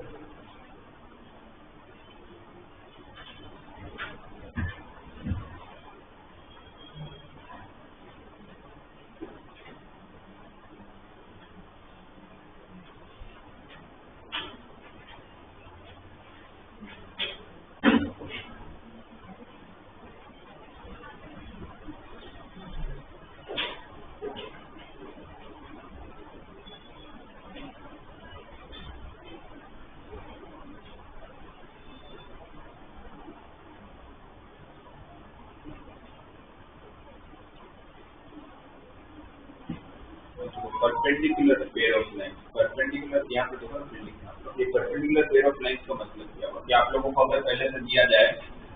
Perpendicular pair of lines, perpendicular यहाँ पे देखो लिखना, ये परपेंडिकुलर पेयर ऑफ लाइंस का मतलब क्या हुआ कि आप लोगों को अगर पहले से दिया जाए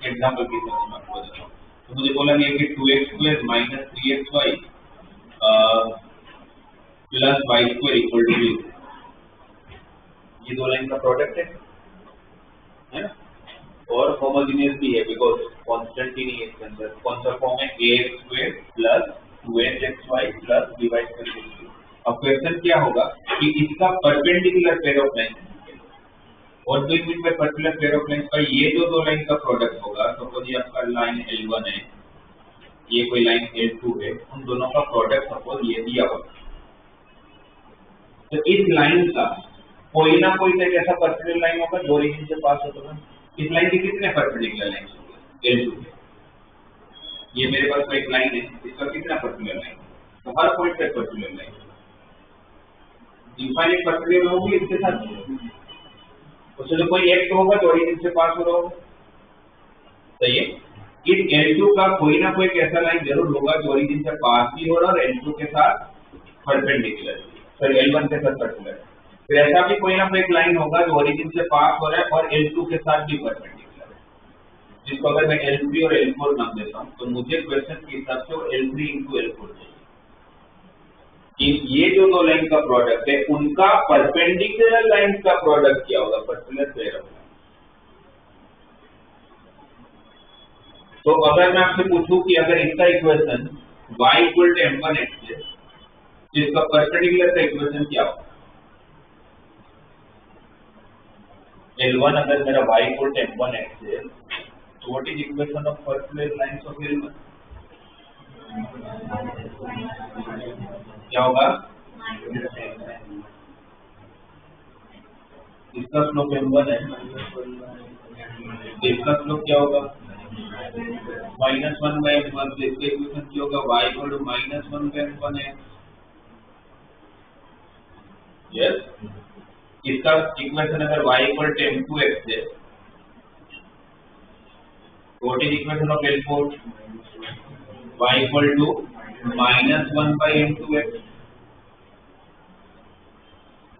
एग्जांपल के तौर पर आपको बताऊं, तो मुझे बोला गया कि 2x² minus 3xy plus y² equal to 0, ये दो लाइन का प्रोडक्ट है ना, और होमोजेनियस भी है बिकॉज कांस्टेंट ही नहीं है इसके अंदर। कौन सा फॉर्म है? ax² plus 2hxy plus dy²। अब क्वेश्चन क्या होगा कि इसका परपेंडिकुलर पेयर ऑफ लाइन, और दो मिनट में परपेंडिकुलर पेयर ऑफ लाइन का ये जो दो लाइन का प्रोडक्ट होगा, सपोज ये आपका लाइन L1 है, ये कोई लाइन L2 है, उन दोनों का प्रोडक्ट सपोज ये दिया होगा। तो इस लाइन का कोई ना कोई एक ऐसा परपेंडिकुलर लाइन होगा जो ओरिजिन से पास होगा। इस लाइन के कितने परपेंडिकुलर लाइन होंगे? L2 के। ये मेरे पास एक लाइन है, इसका कितना परपेंडिकुलर लाइन? तो हर पॉइंट पे परपेंडिकुलर लाइन इनफाइनाइट परपेंडिकुलर होगी इसके साथ, उससे तो कोई एक तो होगा जो ओरिजिन से पास हो रहा होगा। सही है, इस L2 का कोई ना कोई ऐसा लाइन जरूर होगा जो ओरिजिन से पास भी हो रहा है और L2 के साथ परपेंडिकुलर, सॉरी L1 के साथ परपेंडिकुलर। फिर ऐसा भी कोई ना कोई एक लाइन होगा जो ओरिजिन से पास हो रहा है और L2 के साथ भी परपेंडिकुलर है, जिसको अगर मैं L3 और L4 नाम देता हूँ, तो मुझे क्वेश्चन के हिसाब से L3 into L4 चाहिए। ये जो दो लाइन का प्रोडक्ट है उनका परपेंडिकुलर लाइन का प्रोडक्ट क्या होगा? Perpendicular pair of line. तो अगर मैं आपसे पूछूं कि अगर इसका equation y equal to m1x है, तो इसका परपेंडिकुलर का इक्वेशन क्या होगा? L1 अगर मेरा y इक्वल टू m1x है, तो what is equation of perpendicular lines of L1? क्या होगा? इसका स्लोप m1 है, इसका स्लोप क्या होगा? -1/m1। इसका इक्वेशन क्या होगा? y इक्वल टू -1/m1 है। यस, इसका इक्वेशन अगर y इक्वल टू m2x है, what is equation of L4? y equal to -1/m2x।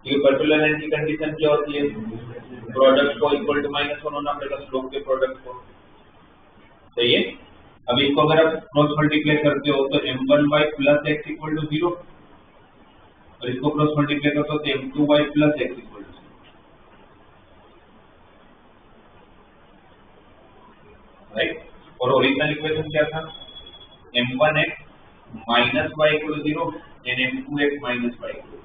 ये पर्टिकुलर लाइन की कंडीशन क्या होती है? प्रोडक्ट को इक्वल टू -1 होना पड़ेगा स्लोप के प्रोडक्ट को। सही है। अब इसको अगर आप क्रॉस मल्टीप्लाई करते हो तो m1y plus x equal to 0, और इसको क्रॉस मल्टीप्लाई करते हो तो m2y plus x equal to 0, right. और ओरिजिनल इक्वेशन क्या था, m1x minus y equal to 0 and m2x minus y equal to 0।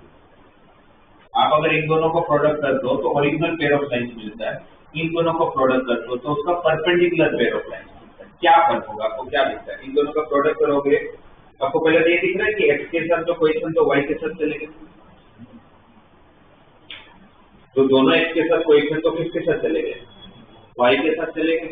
आप अगर इन दोनों को प्रोडक्ट कर दो तो ओरिजिनल पेयर ऑफ लाइंस मिलता है, इन दोनों को प्रोडक्ट कर दो तो उसका परपेंडिकुलर पेयर ऑफ लाइंस मिलता है। क्या फर्क होगा, आपको क्या दिखता है, इन दोनों का प्रोडक्ट करोगे आपको पहले तो ये दिख रहा है कि x के साथ जो क्वेश्चन तो y के साथ चलेगा, तो दोनों x के साथ क्वेश्चन तो किसके साथ चलेंगे, y के साथ चलेंगे,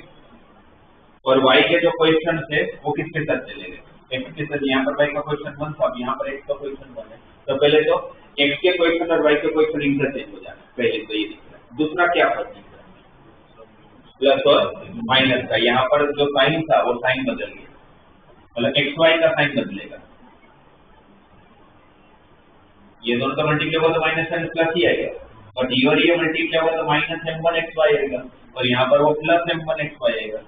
और y के जो क्वेश्चन थे वो किसके साथ चलेंगे, x के साथ। यहाँ पर y का क्वेश्चन 1 था, यहाँ पर x का क्वेश्चन 1 है, तो पहले तो x के क्वेश्चन और y के क्वेश्चन इंटरचेंज हो जाना, पहले तो ये दिख रहा है। दूसरा क्या फर्क दिख रहा है, प्लस और माइनस का, यहाँ पर जो साइन था वो साइन बदल गया, मतलब xy का साइन बदलेगा, ये दोनों का मल्टीप्लाई हुआ तो माइनस साइन प्लस ही आएगा, और ये मल्टीप्लाई हुआ तो माइनस m1xy आएगा, और यहाँ पर वो प्लस m1xy आएगा।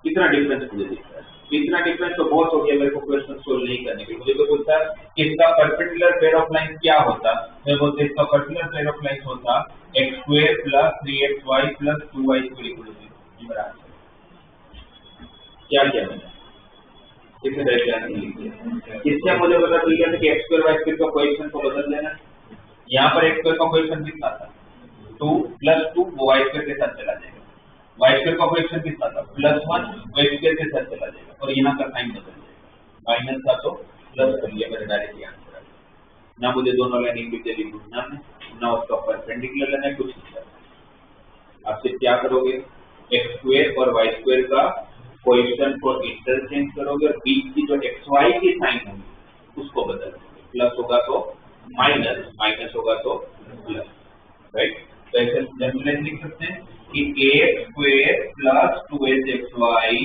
कितना डिफरेंस मुझे दिख रहा है, इतना डिफरेंस तो बहुत हो गया मेरे को क्वेश्चन सोल्व नहीं करने के। मुझे तो पूछता है इसका पर्टिकुलर पेयर ऑफ लाइंस क्या होता, मैं बोलते इसका पर्टिकुलर पेयर ऑफ लाइंस होता x square plus 3xy plus 2y square equal to 0। ये बराबर क्या किया मैंने, कितने डायग्राम लिख दिया, इससे मुझे पता चल गया कि x स्क्वायर y स्क्वायर का कोएफिशिएंट को बदल देना। यहाँ पर x स्क्वायर का कोएफिशिएंट कितना था 2 प्लस 2, वो y स्क्वायर के साथ चला जाएगा, y स्क्वायर का कोएफिशिएंट कितना था प्लस 1, y स्क्वायर के साथ चला जाएगा, और यहाँ का साइन बदल जाएगा, माइनस था तो प्लस कर लिया, मेरा डायरेक्टली आंसर आ गया। ना मुझे दोनों लाइन इंडिविजुअली ढूंढना है, ना उसका परपेंडिकुलर लेना है, कुछ नहीं करना। आप सिर्फ क्या करोगे, x स्क्वायर और y स्क्वायर का कोएफिशिएंट को इंटरचेंज करोगे, और बीच की जो xy की साइन होगी उसको बदल दोगे, प्लस होगा तो माइनस, माइनस होगा तो प्लस, राइट। तो ऐसे जनरलाइज लिख सकते हैं कि ax square plus 2hxy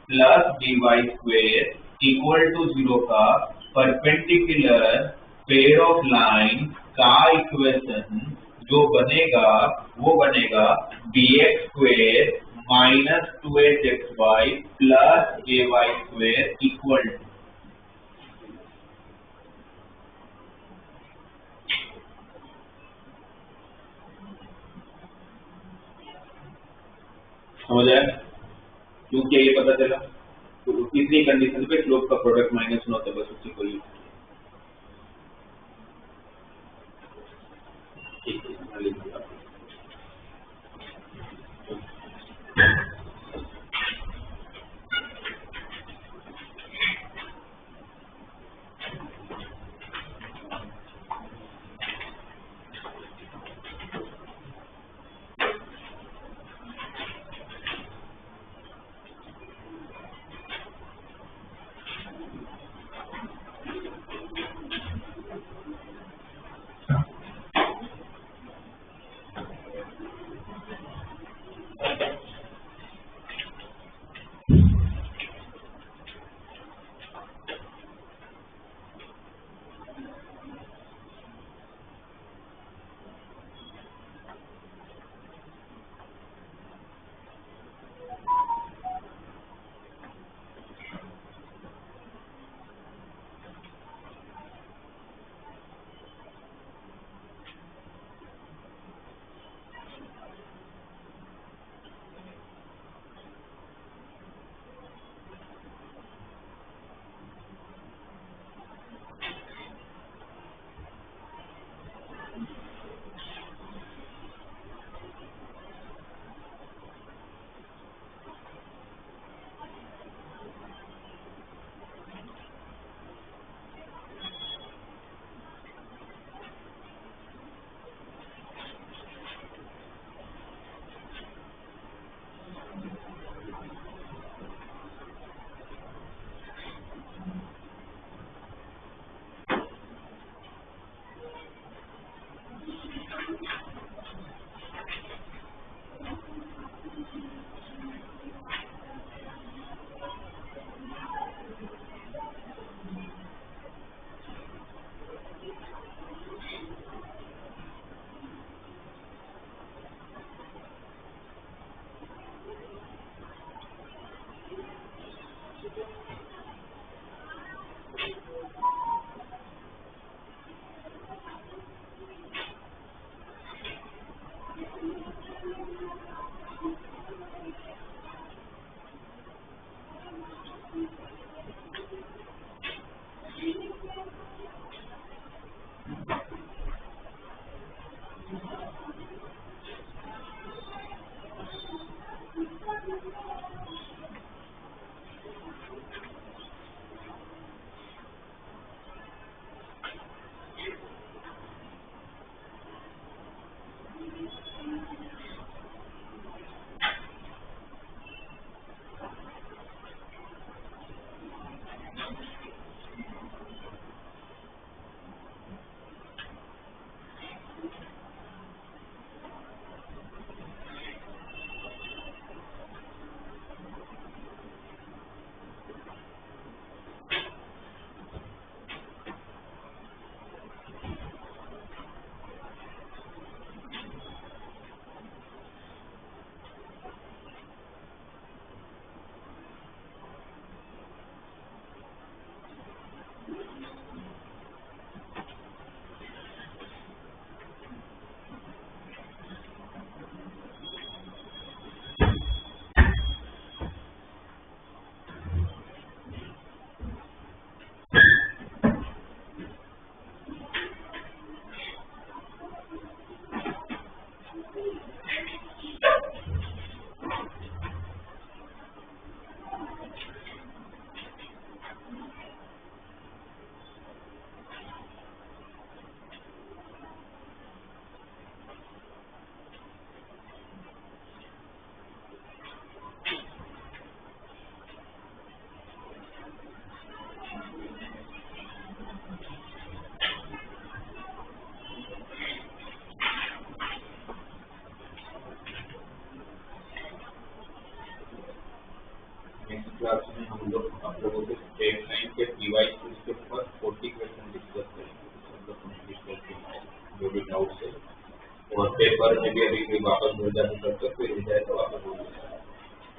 plus dy square equal to 0 का परपेंडिकुलर पेयर ऑफ लाइन का इक्वेशन जो बनेगा वो बनेगा dx square minus 2hxy plus dy square equal to, समझ आया, क्योंकि ये पता चला तो कितनी कंडीशन पे स्लोप का प्रोडक्ट माइनस न होता, बस उसी को यूज किया। ठीक है, नेक्स्ट क्लास में हम लोग आप लोगों के स्ट्रेट लाइन के डिवाइस के ऊपर 40 क्वेश्चन डिस्कस करेंगे, सब लोग कंप्लीट करके जो भी डाउट्स है और पेपर में भी अभी वापस बोल जाना करते फिर जाए तो वापस बोल जाए।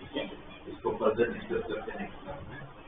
ठीक है, इसको फर्दर डिस्कस करते हैं नेक्स्ट क्लास में।